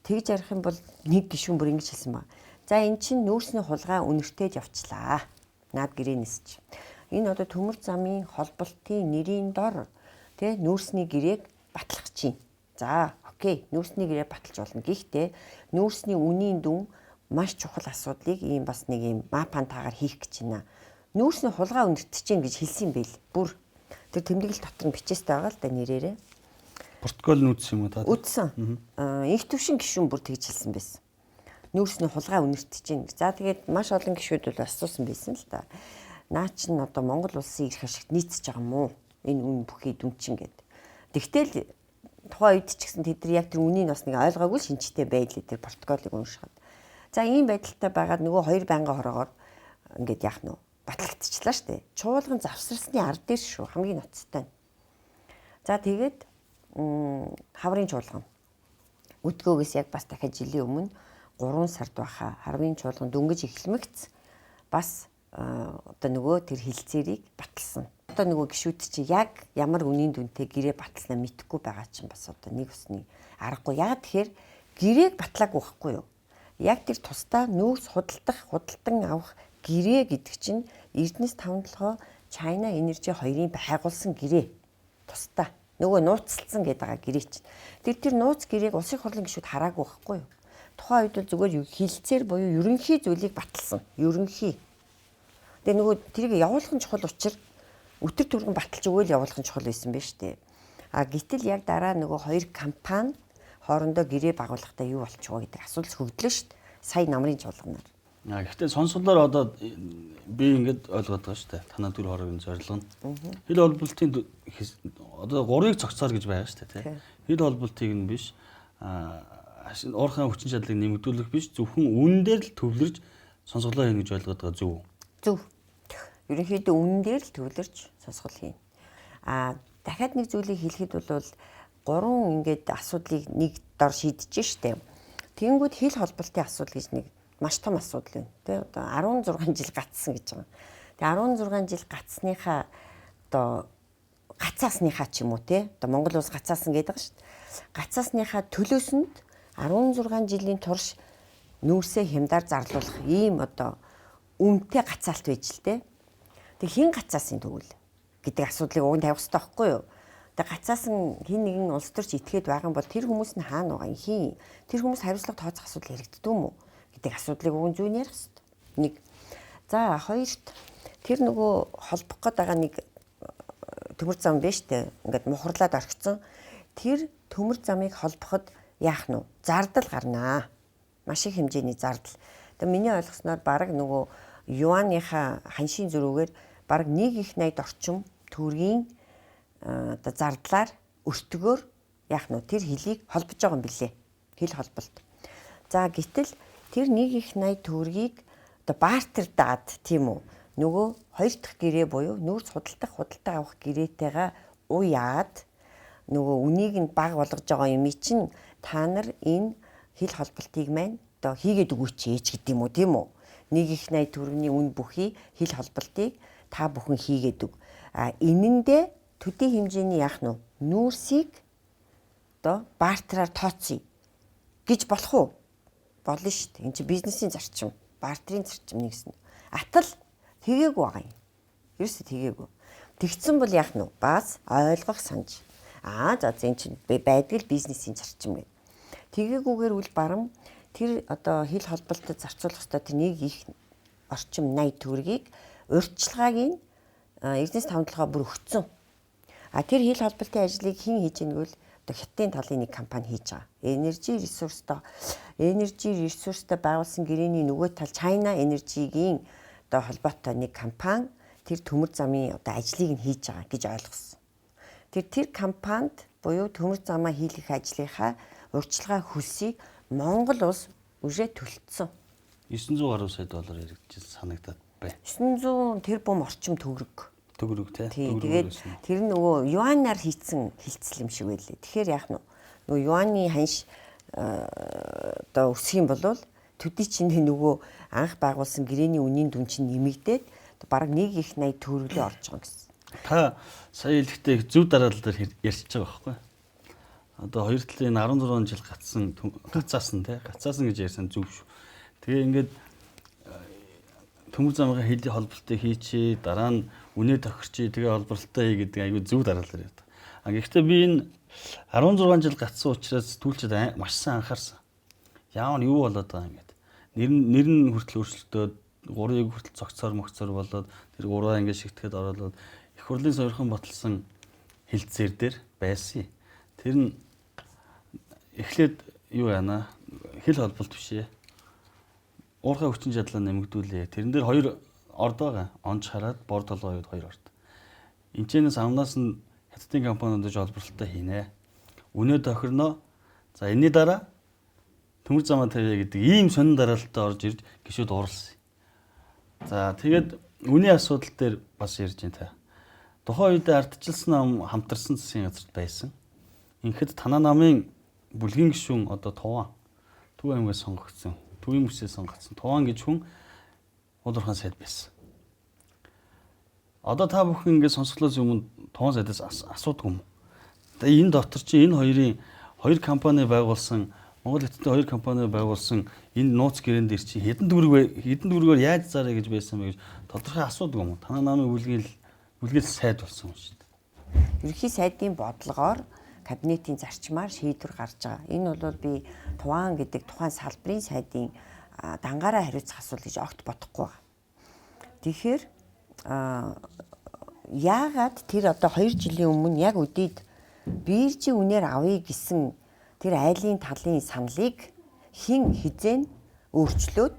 Тэгж ярих юм бол нэг гишүүн бүр ингэж хэлсэн ба. За эн чинь нүүрсний хулгай үнэртэж явчлаа. Наад гэрээнэс чи. Энэ одоо төмөр замын холболтын нэрийн дор тэ нүүрсний гэрээг батлах чинь. За окей нүүрсний гэрээ баталж болно. Гэхдээ нүүрсний үнийн дүн маш чухал асуудлыг ийм бас нэг ийм мапантаагаар хийх гэж байна. Нүүрсний хулгай үнэртэж чинь гэж хэлсэн юм байл. Бүр тэр тэмдэглэл дотор нь бичээстэй байгаа л да нэрээрээ. Протокол нь үзсэн юм уу та? Үзсэн. Инх төвшин гишүүн бүр тэгж хэлсэн байсан. Нүүрсний хулгай үнэртэж чинь. За тэгээд маш олон гишүүд бол асуусан байсан л да. Наа чин одоо Монгол улсын эрх ашигт нийцэж байгаа юм уу? Энэ үн бүхий дүн чин гэдэг. Тэгтэл тухайн үед ч гэсэн тэд нар яг тэр үнийг бас нэг ойлгоогүй шинжтэй байлээ тэр протоколыг уншихад. За ийм байдалтай байгаад нөгөө хоёр байнгын хороогоор ингээд яах нь батлагдчихлаа штэ. Чуулган завсарласны ар дээр шүү хамгийн ноцтой. За тэгээд хаврын чуулган өдгөөгөөс яг бас дахиад жилийн өмнө 3 сард байхаа хаврын чуулган дөнгөж эхлэмэгц бас одоо нөгөө тэр хилцээрийг баталсан. Одоо нөгөө гишүүд чи яг ямар үнийн дүнтэй гэрээ баталснаа мэдэхгүй байгаа чинь бас одоо нэг усны аргагүй. Яг тэгэхээр гэрээг батлаагүй байхгүй юу? Яг тэр тусдаа нүүрс худалдан авах гэрээ гэдэг чинь Эрдэнэс 5-7 China Energy хоёрын байгуулсан гэрээ. тусдаа. Нөгөө нууцлцсан гэдэг байгаа гэрээ чинь. Тэр нууц гэрээг улсын хурлын гишүүд хараагүй байхгүй юу? Тухайн үед бол зүгээр хилцээр буюу ерөнхий зүйлийг баталсан. Ерөнхий. Тэгээ нөгөө тэрийг явуулах нь чухал учраас өтөр түргэн баталж өгөөл явуулах нь чухал байсан байж тээ. А гэтэл яг дараа нөгөө хоёр компани хоорондоо гэрээ байгуулахдаа юу болчихоо гэдэг асуудал хөгдлөө шүү дээ. Сая намрын чуулганаар. Гэхдээ сонсголоор одоо би ингэж ойлгоод байгаа шүү дээ. Танаа төр хоргийн зорилго нь хил холболтын одоо 3-ыг цогцоор гэж байгаа шүү дээ, тийм. Хил холболтыг нь биш уурхайн хүчин чадлыг нэмэгдүүлэх биш, зөвхөн үнэн дээр л төвлөрж сонсголоо хийнэ гэж ойлгоод байгаа зөв үү? Зөв. Ерөнхийдөө үнэн дээр л төвлөрж сонсгол хийнэ. Дахиад нэг зүйлийг хэлэхэд бол 3 ингээд асуудлыг нэг дор шийдэж штэ. Тэнгүүд хил холболтын асуудал гэж нэг маш том асуудал байна. Тэ одоо 16 жил гацсан гэж байгаа. Тэгээ 16 жил гацсныхаа одоо гацаасныхаа ч юм уу те одоо Монгол улс гацаасан гэдэг байгаа шүү дээ. Гацаасныхаа төлөөсөнд 16 жилийн турш нүүрсээ хямдаар зарлуулах ийм одоо үнэтэй гацаалт байж л те. Тэг хин гацаасын тэгвэл гэдэг асуудлыг уг нь тавих хэрэгтэй байхгүй юу? Тэг гацаасан хин нэгэн улс төрч итгээд байгаа юм бол тэр хүмүүс нь хаана байгаа юм хин? Тэр хүмүүс хариуцлага тооцох асуудал яригддаг юм уу? Гэдэг асуудлыг уг нь зүүн ярих хэрэгтэй. Нэг. За хоёрт тэр нөгөө холбох гээд байгаа нэг төмөр зам биш үү? Ингээд мухарлаад орхисон. Тэр төмөр замыг холбоход яах нь вэ? Зардал гарнаа. Маш их хэмжээний зардал. Тэгээ миний ойлгосноор баг нөгөө юаныхаа ханшийн зөрүүгээр баг 1/80 орчим төгрөгийн одоо зардлаар өртгөөр яах нь тэр хөлийг холбож байгаа юм билээ. Хил холболт. За гэтэл тэр 1/80 төгрөгийг одоо бартер даад тийм үү? Нөгөө хоёр дахь гэрээ буюу нүүрс худалдаа авах гэрээтэйгээ уяад нөгөө үнийг нь баг болгож байгаа юм чинь та нар энэ хил холболтыг маань одоо хийгээд өгөөч ээч гэдэг юм уу тийм үү? 1/80 төгрөгийн үн бүхий хил холболтыг та бүхэн хийгээд өг. Энэндээ төдий хэмжээний яах нь нүүрсийг одоо бартераар тооцъё гэж болох уу? Болно шүү дээ. Энд чинь бизнесийн зарчим, бартерын зарчим нэгсэн. Атал тэгээгүй байгаа юм. Ерөөсөө тэгээгүй. Тэгсэн бол яах нь баас ойлгох санаж. За энэ чинь байдаг бизнесийн зарчим гэдэг. Тэгээгүйгээр үл барам тэр одоо хил холболтод зарцуулах ёстой тэр нэг их орчим 80 төгрөгийг урьдчилгааг нь Эрдэнэс тавталгаа бүр өгцөн. Тэр хил холболтын ажлыг хэн хийж ийнэ гэвэл одоо хятадын талын нэг компани хийж байгаа. Энержи ресурстой байгуулсан гэрээний нөгөө тал China Energy-гийн одоо холбоотой нэг компани тэр төмөр замын одоо ажлыг нь хийж байгаа гэж ойлгосон. Тэр компанид буюу төмөр замаа хийх ажлынхаа урьдчилгаа хөлсийг Монгол улс үрээ төлцсөн. 900 гаруй сая доллар яригдчихсан санагдаад байна. 900 тэрбум орчим төгрөг. Төгрөг тий. Тэгээд тэр нөгөө юанаар хийцэн хилцэл юм шиг байлээ. Тэгэхээр яах нь нөгөө юаны ханш одоо өсөх юм бол төдий чинь нөгөө анх байгуулсан гэрээний үнийн дүн чинь нэмэгдээд бараг 1/80 төгрөглөө орж байгаа гэсэн. Та сая хэлэхдээ зөв дараалал дээр ярьж байгаа байхгүй юу? Одоо хоёр талын 16 жил гацаасан тий. Гацаасан гэж ярьсан зөв шүү. Тэгээ ингээд төмөр замын хилийн холболтыг хийчээ, дараа нь үнэ тохирчээ, тэгээ холболтоо хий гэдэг айгүй зөв дараалал ярьдаг. Гэхдээ би энэ 16 жил гацсан учраас түүлчид маш сайн анхаарсан. Яавал юу болоод байгаа юм гээд. Нэр нь хүртэл өөрчлөлтөөд 3-ыг хүртэл цогцоор болоод тэр 3-аа ингээд шигтгэхэд оролоод их хурлын сойрхон баталсан хилцээр дээр байсан. Тэр нь эхлээд юу яана? Хил холболт бишээ. Уурхай хүчин чадлаа нэмэгдүүлээ. Тэрэн дээр хоёр орд байгаа. Онж хараад бор толгой хоёр орд. Энэчнээс амнаас нь хятадын компаниудад холбогдлоо хийнэ. Үнэ тохирно. За энэний дараа төмөр замаа тавья гэдэг ийм сонин дараалтад орж ирж гişүүд ууралсан. За тэгээд үнийн асуудал дээр бас ярьж байна та. Тухайн үед ардчилсан ам хамтарсан засгийн газарт байсан. Ингээд танаа намын бүлгийн гишүүн одоо Туван Төв аймгаас сонгогдсон. Төвийн мөсөөс сонгогдсон. Туван гэж хүн удирхан сайд байсан. Одоо та бүхэн ингээд сонсголоос өмнө Туван сайдаас асуудаг юм. Тэгээ энэ дотор чи энэ хоёр компани байгуулсан Монгол хятадын хоёр компани байгуулсан энэ нууц гэрээн дээр чи хэдэн төгрөгөөр яаж зараа гэж байсан бэ гэж тодорхой асуудаг юм. Танаа намын бүлгээс сайд болсон юм шүү дээ. Ерөнхий сайдын бодлогоор кабинетийн зарчмаар шийдвэр гарч байгаа. Энэ бол би тухайн салбарын сайдын дангаараа хариуцах асуулт гэж огт бодохгүй байгаа. Тэгэхээр яагаад тэр одоо 2 жилийн өмнө яг үдийд биржийн үнээр авъя гэсэн тэр айлын талын саналыг хэн хизээ өөрчлөөд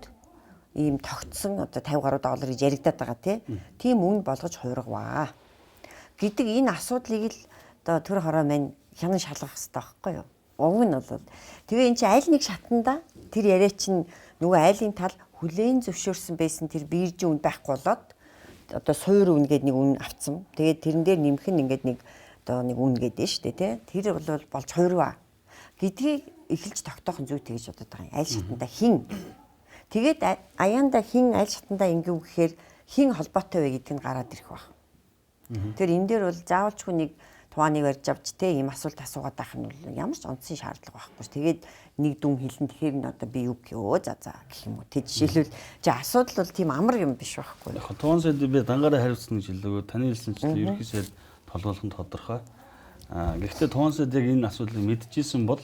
ийм тогтсон одоо 50 гаруй доллар гэж яригадаад байгаа тийм үн болгож хуургаваа гэдэг энэ асуудлыг л одоо төр хороо мань хянан шалгах хэрэгтэй байхгүй юу? Уг нь бол тэгээ эн чинь аль нэг шатанда тэр яриа чинь нөгөө айлын тал хүлээн зөвшөөрсөн байсан тэр биржийн үн байхгүй болоод одоо суур үн гэдэг нэг үн авцсан. Тэгээд тэрэн дээр нэмэх нь ингээд нэг үн гэдэг нь шүү дээ тий. Тэр бол болж хуурваа гэдгийг эхэлж тогтоох нь зүйтэй гэж бодод байгаа юм. Аль шатанда хин тэгээд аяанда хин аль шатанда ингэв гэхээр хин холбоотой вэ гэдэг нь гараад ирэх баг. Тэр энэ дээр бол заавалчгүй нэг тугааныг барьж авч ийм асуулт асуугаад байх нь бол ямар ч онцгийн шаардлага байхгүй. Тэгээд нэг дүн хэлэн тэгэхээр нь одоо би юу гэё за гэх юм уу. Тэг жишээлбэл асуудал бол тийм амар юм биш байхгүй. Яг тугаан сайд би дангаараа хариуцсан гэж хэллэгөө таны хэлсэнчлэн ерөнхий сайд толгойлох нь тодорхой. Гэхдээ тугаан сайд яг энэ асуудлыг мэдчихсэн бол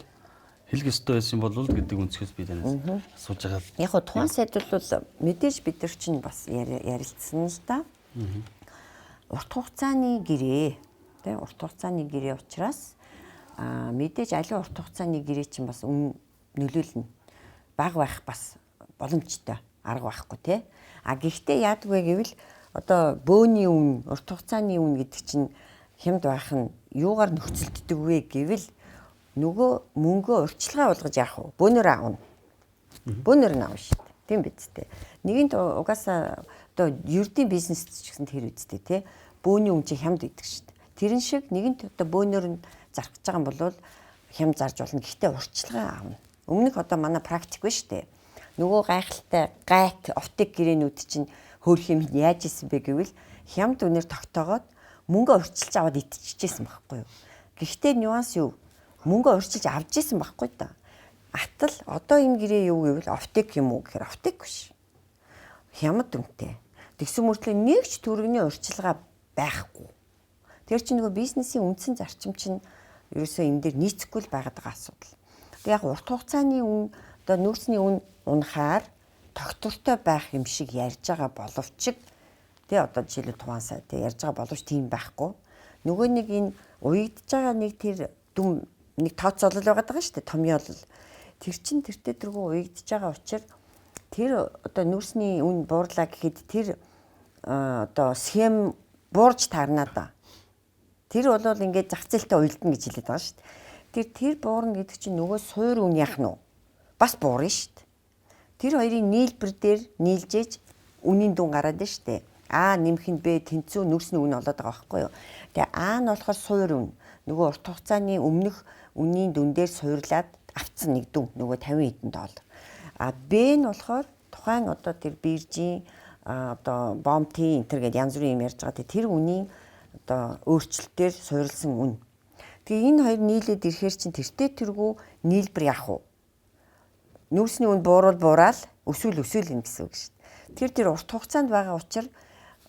хэлэх ёстой байсан бол гэдэг үнцгээс би танаас асууж байгаа. Яг тугаан сайд бол мэдээж бид нар чинь бас ярилцсан л да. Урт хугацааны гэрээ урт хугацааны гэрээ учраас мэдээж аливаа урт хугацааны гэрээ чинь бас нөлөөлнө. Бага байх бас боломжтой арга байхгүй тий. Гэхдээ яадаг вэ гэвэл одоо бөөний үн, урт хугацааны үн гэдэг чинь хямд байх нь юугаар нөхцөлддөг вэ гэвэл нөгөө мөнгөө урьдчилгаа болгож яах вэ? Бөөнөр аавна. Бөөнөр нь аавна шүү дээ. Тийм биз дээ. Нэгэнт угаасаа одоо ердийн бизнест ч гэсэн тэр үстэй тий. Бөөний үн чинь хямд идэг шүү дээ. Тэрэн шиг нэгэнт одоо бөөнөр нь зарах гэж байгаа юм бол хямд зарж болно. Гэхдээ урьдчилгаа аавна. Өмнөх одоо манай практик биш үү? Нөгөө гайхалтай гайт офтек гэрээнүүд чинь хөөх юм яаж исэн бэ гэвэл хямд үнээр тогтоогоод мөнгө урьдчилж аваад итчихжсэн байхгүй юу? Гэхдээ нюанс юу? Мөнгө урьдчилж авч исэн байхгүй да. Атал одоо энэ гэрээ юу гэвэл офтек юм уу гэхээр офтек биш. Хямд үнэтэй. Тэгсэн мөртлөө нэг ч төрөгний урьдчилгаа байхгүй. Тэр чинь нөгөө бизнесийн үндсэн зарчим чинь ерөөсөө энэ дээр нийцэхгүй л байгаад байгаа асуудал. Тэг яг урт хугацааны үн одоо нөөцний үн унахаар тогтвортой байх юм шиг ярьж байгаа боловч тэг одоо жишээлбэл тухайн сая тэг ярьж байгаа боловч тийм байхгүй. Нөгөө нэг энэ уягдж байгаа нэг тэр дүм нэг тооцоолол байгаад байгаа шүү дээ. Томьёолол. Тэр чинь тэртээ тэргүй уягдж байгаа учраас тэр одоо нөөцний үн буурлаа гэхэд тэр одоо схем буурж таарнаа да. Тэр бол ингээд зах зээлтэй уйлдана гэж хэлээд байгаа шүү дээ. Тэр буурна гэдэг чинь нөгөө суур үн яах нь бас буурна шүү дээ. Тэр хоёрын нийлбэр дээр нийлжээж үнийн дүн гараад байна шүү дээ. А нэмэх нь Б тэнцүү нөөцний үн болоод байгаа байхгүй юу. Тэгээ А нь болохоор суур үн. Нөгөө урт хугацааны өмнөх үнийн дүн дээр суурлаад авцсан нэг дүн нөгөө 50 хэдэн доллар. А Б нь болохоор тухайн одоо тэр биржийн одоо бомтын энтер гэдэг янз бүрийн юм ярьж байгаа. Тэр үнийн одоо өөрчлөлтөөр суурилсан үн. Тэгээ энэ хоёр нийлээд ирэхээр чинь тэртээ тэргүй нийлбэр яах вэ? Нөөцний үн буурал өсвөл энэ гэсэн үг шүү дээ. Тэр урт хугацаанд байгаа учраас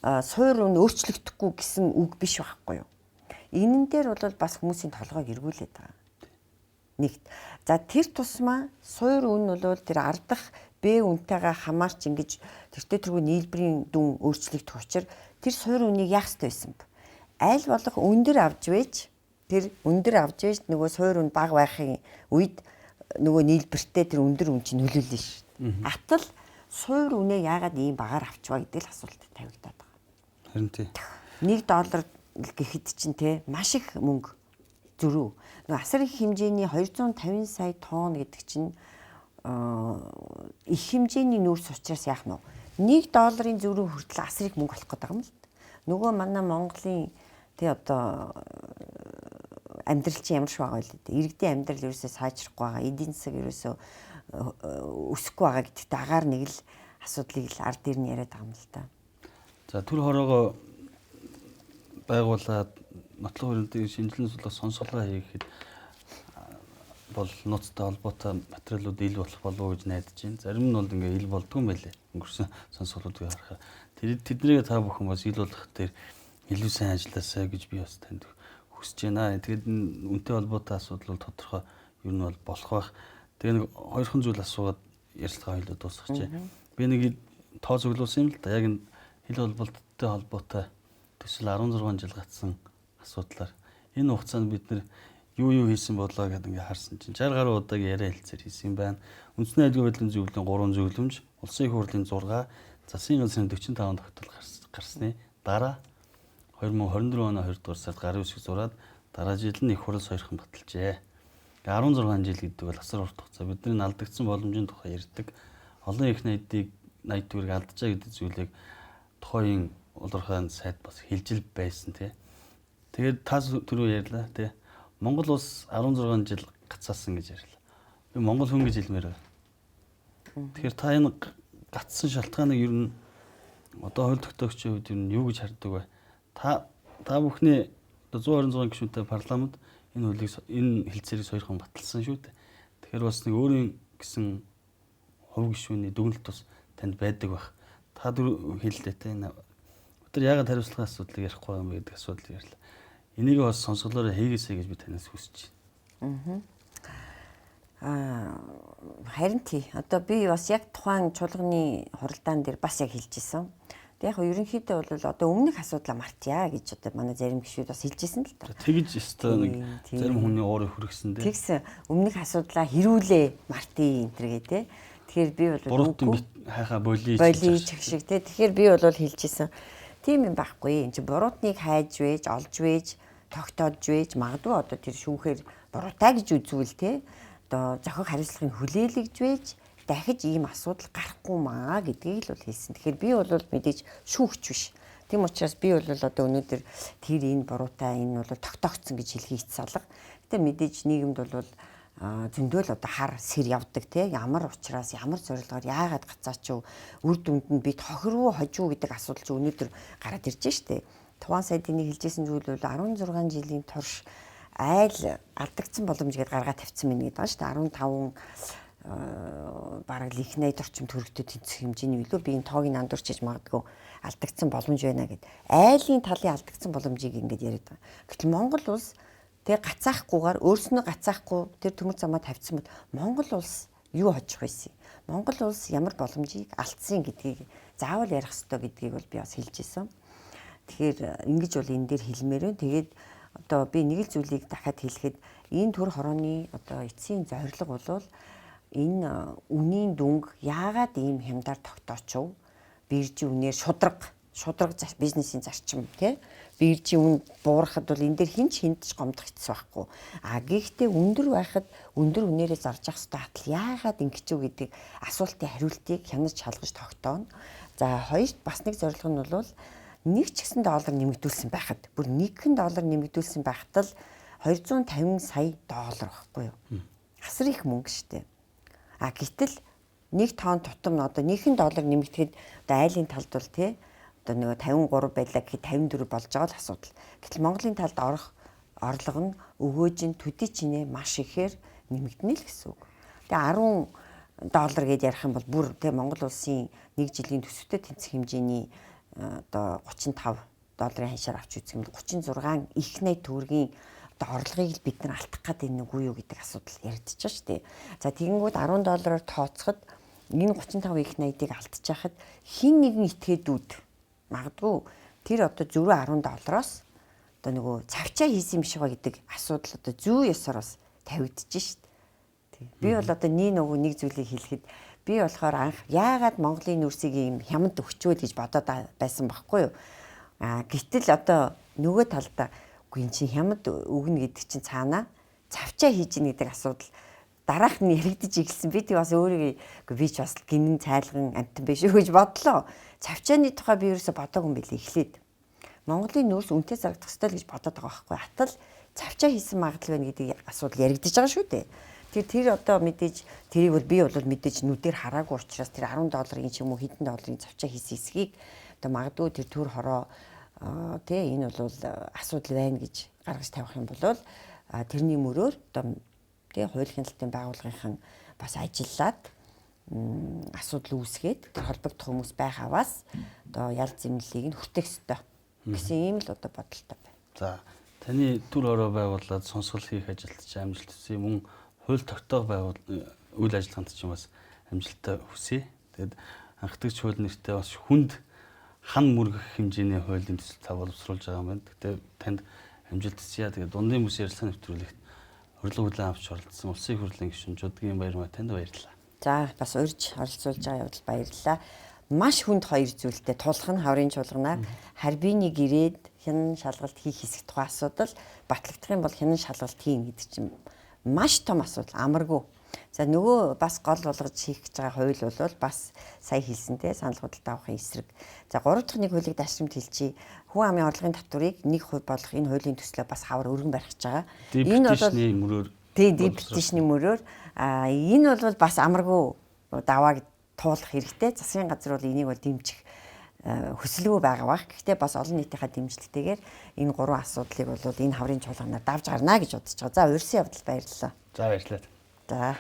суур үн өөрчлөгдөхгүй гэсэн үг биш байхгүй юу? Энэ дээр бол бас хүмүүсийн толгойг эргүүлээд байгаа. Нэгт. За тэр тусмаа суур үн бол тэр ардах Б үнтэйгээ хамаарч ингэж тэртээ тэргүй нийлбэрийн дүн өөрчлөгдөх учраас тэр суур үнийг яах ёстой байсан бэ? Аль болох өндөр авч вэж тэр өндөр авч вэж нөгөө суур үн бага байхын үед нөгөө нийлбэртэй тэр өндөр үн чинь нөлөөлнө шүү. Атал суур үнээ яагаад ийм багаар авчваа гэдэг л асуулт тавигдаад байгаа. Харин тий. $1 гэхэд чинь те маш их мөнгө зөрүү. Нөгөө асар их хэмжээний 250 сая тонн гэдэг чинь их хэмжээний нөөц учраас яах нь $1 зөрүү хүртэл асар их мөнгө олох гэдэг юм л. Нөгөө манай Монголын тий одоо амьдрал чинь ямар ч байгаа л дээ. Иргэдийн амьдрал ерөөсөө сайжрахгүй байгаа. Эдийн засаг ерөөсөө өсөхгүй байгаа гэдэгт агаар нэг л асуудлыг л ард дээр нь яриад байгаа юм л та. За төр хороогоо байгуулад нотлох хөрөнтийг шинжилэн судлах сонсголоо хийхэд бол нууцтай холбоотой материалууд ил болох болов уу гэж найдаж байна. Зарим нь бол ингээ ил болдгүй юм байлээ. Өнгөрсөн сонсголуудыг харахаар тэднийг та бүхэн бас ил болох дээр илүү сайн ажилласаа гэж би бас танд хүсэж байна. Тэгээд үнэтэй холбоотой асуудал бол тодорхой юу нь бол болох байх. Тэгээ нэг хоёрхан зүйл асуугаад ярилцлага хэлээд дуусгах чинь. Би нэг тоо зөвлөсөн юм л да. Яг энэ хил холболттой холбоотой төсөл 16 жил гацсан асуудлаар энэ хугацаанд бид нэр юу хийсэн бодлоо гэдэг ингээ харсан чинь 60 гаруй удаагийн яриа хэлцээр хийсэн юм байна. Үндэсний аюулгүй байдлын зөвлөлийн 3 зөвлөмж, улсын их хурлын 6, засгийн газрын 45 тогтвол гарсны дараа 2024 оны 2 дугаар сард гарын үсэг зураад дараа жил нь их хурл сойрхон баталжээ. 16 жил гэдэг бол асар урт хугацаа. Бидний алдагдсан боломжийн тухай ярьдаг. Олон их найдыг найд төгрөг алдчихаа гэдэг зүйлийг тухайн улирхайн сайд бас хэлжил байсан тий. Тэгээд тас түрүү ярьлаа тий. Монгол улс 16 жил гацаасан гэж ярьлаа. Би Монгол хүн гэж хэлмээр байна. Тэгэхээр та энэ гацсан шалтгааныг ер нь одоо хууль тогтоогчийн хувьд ер нь юу гэж хардаг вэ? Та бүхний 126 гишүүнтэй парламент энэ хэлцээрийг сойрхон баталсан шүү дээ. Тэгэхээр бас нэг өөрийн гэсэн хувь гишүүний дүгнэлт бас танд байдаг байх. Та хэллээ те энэ өдөр яагаад хариуцлагын асуудлыг ярихгүй юм бэ гэдэг асуудлыг ярьлаа. Энийг бас сонсголоороо хийгээсэй гэж би танаас хүсэж байна. Харин тий. Одоо би бас яг тухайн чуулганы хуралдаан дээр бас яг хэлж исэн. Тэг яг ерөнхийдөө бол одоо өмнөх асуудлаа мартъя гэж одоо манай зарим гишүүд бас хэлжсэн л та. Тэгж өстой нэг зарим хүний уурыг хүргэсэн дээ. Тэгсэн өмнөх асуудлаа хэрүүлээ мартъя энэ төр гэ тэ. Тэгэхээр би бол буруудын хайхаа болий шиг тэ. Тэгэхээр би бол хэлжсэн. Тийм юм байхгүй. Энд чи буруудныг хайж вэж, олж вэж, тогтоож вэж, магадгүй одоо тэр шүүхээр буруутай гэж үзвэл тэ. Одоо зохиог хариуцлагыг хүлээлгэж вэж дахиж ийм асуудал гарахгүй маа гэдгийг л бол хэлсэн. Тэгэхээр би бол мэдээж шүүгч биш. Тийм учраас би бол одоо өнөөдөр тэр энэ буруутай энэ бол тогтоогдсон гэж хэлхий хэц салга. Гэтэ мэдээж нийгэмд бол зөндөл одоо хар сэр явдаг те ямар учраас ямар зорилгоор яагаад гацаач үр дүнд нь бид хохируу хожуу гэдэг асуудал ч өнөөдөр гараад ирж штэ. Тухайн сайдын хэлжсэн зүйл бол 16 жилийн турш айл алдагдсан боломж гэдээ гаргаад тавьсан мэн гэдэг байна штэ. 15 бараг л их 80 орчим төгрөгтэй тэнцэх хэмжээний билүү би энэ тоог нандуурч хийж магадгүй алдагдсан боломж байна гэд айлын талын алдагдсан боломжийг ингэж яриад байгаа. Гэтэл Монгол улс тэг гацаахгүйгээр өөрснөө гацаахгүй тэр төмөр замаа тавьсан бол Монгол улс юу хожих байсан юм? Монгол улс ямар боломжийг алдсан гэдгийг заавал ярих ёстой гэдгийг бол би бас хэлж ирсэн. Тэгэхээр ингэж бол энэ дээр хэлмээр байна. Тэгээд одоо би нэг л зүйлийг дахиад хэлэхэд энэ төр хорооны одоо эцсийн зорилго бол энэ үнийн дүнг яагаад ийм хямдар тогтоочв? Биржийн үнээр шудраг бизнесийн зарчим тий биржийн үн буурахад бол энэ дээр хинч хинтж гомдох хэцүү байхгүй. Гэхдээ өндөр байхад өндөр үнээрээ зарж явах хэрэгтэй атал яагаад ингэж вэ гэдэг асуултын хариултыг хянаж шалгаж тогтооно. За хоёрт бас нэг зорилго нь бол нэг ч гэсэн доллар нэмэгдүүлсэн байхад бүр $1 нэмэгдүүлсэн байхад л 250 сая доллар байхгүй юу? Асар их мөнгө шүү дээ. Гэтэл нэг тонн тутам одоо $1 нэмэгдэхэд одоо айлын талд бол тий одоо нэг 53 байлаа гэхэд 54 болж байгаа л асуудал. Гэтэл Монголын талд орох орлого нь өгөөж нь төдий чинээ маш ихээр нэмэгдэнэ л гэсэн үг. Тэгээ $10 гэж ярих юм бол бүр тий Монгол улсын нэг жилийн төсөвтэй тэнцэх хэмжээний одоо $35 ханшаар авч үзэх юм бол 36 их 80 төгрөгийн одоо орлогыг л бид нар алдах гэдэг нэг үе юу гэдэг асуудал яригдчихэж шүү дээ. За тэгэнгүүт $10-оор тооцоход энэ 35 их 80-ыг алдчихад хин нэгэн этгээдүүд магадгүй тэр одоо зөрүү $10-оос одоо нөгөө цавчаа хийсэн юм шиг ба гэдэг асуудал одоо зүү ёсоор бас тавигдчихэж шүү дээ. Би бол одоо нэг зүйлийг хэлэхэд би болохоор анх яагаад Монголын нүүрсийг юм хямд өгчөөд гэж бодоод байсан байхгүй юу. Гэтэл одоо нөгөө талдаа гүн чи хямд өгнө гэдэг чинь цаанаа цавчаа хийж ийн гэдэг асуудал дараах нь яригдж игэлсэн. Би тэг бас өөрийгөө би ч бас гинэн цайлган амтан биш үү гэж бодлоо. Цавчааны тухай би ерөөсө бодоогүй юм билээ эхлээд. Монголын нүүрс үнэтэй зарагдах ёстой л гэж бодоод байгаа байхгүй. Атал цавчаа хийсэн магадлал байна гэдэг асуудал яригдж байгаа шүү дээ. Тэр одоо мэдээж тэрийг бол би бол мэдээж нүдээр хараагүй учраас тэр $10-ийн ч юм уу хэдэн долларын цавчаа хийсэн хэсгийг одоо магадгүй тэр төр хороо тий энэ бол асуудал байна гэж гаргаж тавих юм бол тэрний мөрөөр одоо тий хуулийн хяналтын байгууллагын бас ажиллаад асуудал үүсгээд тэр холбогдох хүмүүс байх аваас одоо ял зэмлэлийг нь хүртэх ёстой гэсэн ийм л одоо бодолтой байна. За Таны төр ороо байгуулад сонсгол хийх ажилд ч амжилт хүсье. Мөн хууль тогтоох үйл ажиллагаанд ч бас амжилттай хүсье. Тэгээд анхдагч хууль нэртэй бас хүнд хан мөргөх хэмжээний хуулийн төсөл та боловсруулж байгаа юм байна. Гэхдээ танд амжилт хүсье. Тэгээд дундын бүс ярилцлага нэвтрүүлэгт урилга хүлээн авч оролцсон улсын их хурлын гишүүн Жудгийн Баярмаа танд баярлалаа. За бас урьж оролцуулж байгаа явдал баярлалаа. Маш хүнд хоёр зүйлтэй тулах нь хаврын чуулганаар харбины гэрээд хянан шалгалт хийх хэсэг тухай асуудал батлагдах юм бол хянан шалгалт хийн гэдэг чинь маш том асуудал амаргүй. За нөгөө бас гол болгож хийх гэж байгаа хууль бол бас сая хэлсэнтэй санал худалдаа авахын эсрэг. За 3 дахь нэг хуулийг дашрамт хэлчихье. Хүн амын орлогын татварыг 1% болгох энэ хуулийн төслөө бас хавар өргөн барьж байгаа. Энэ бол дипетишний мөрөөр энэ бол бас амаргүй давааг туулах хэрэгтэй. Засгийн газар бол энийг бол дэмжих хөсөлгөө байгаа бах. Гэхдээ бас олон нийтийнхаа дэмжлэгтэйгээр энэ гурван асуудлыг бол энэ хаврын чуулганаар давж гарна гэж бодож байгаа. За урьсан явдал баярлалаа. За баярлалаа. За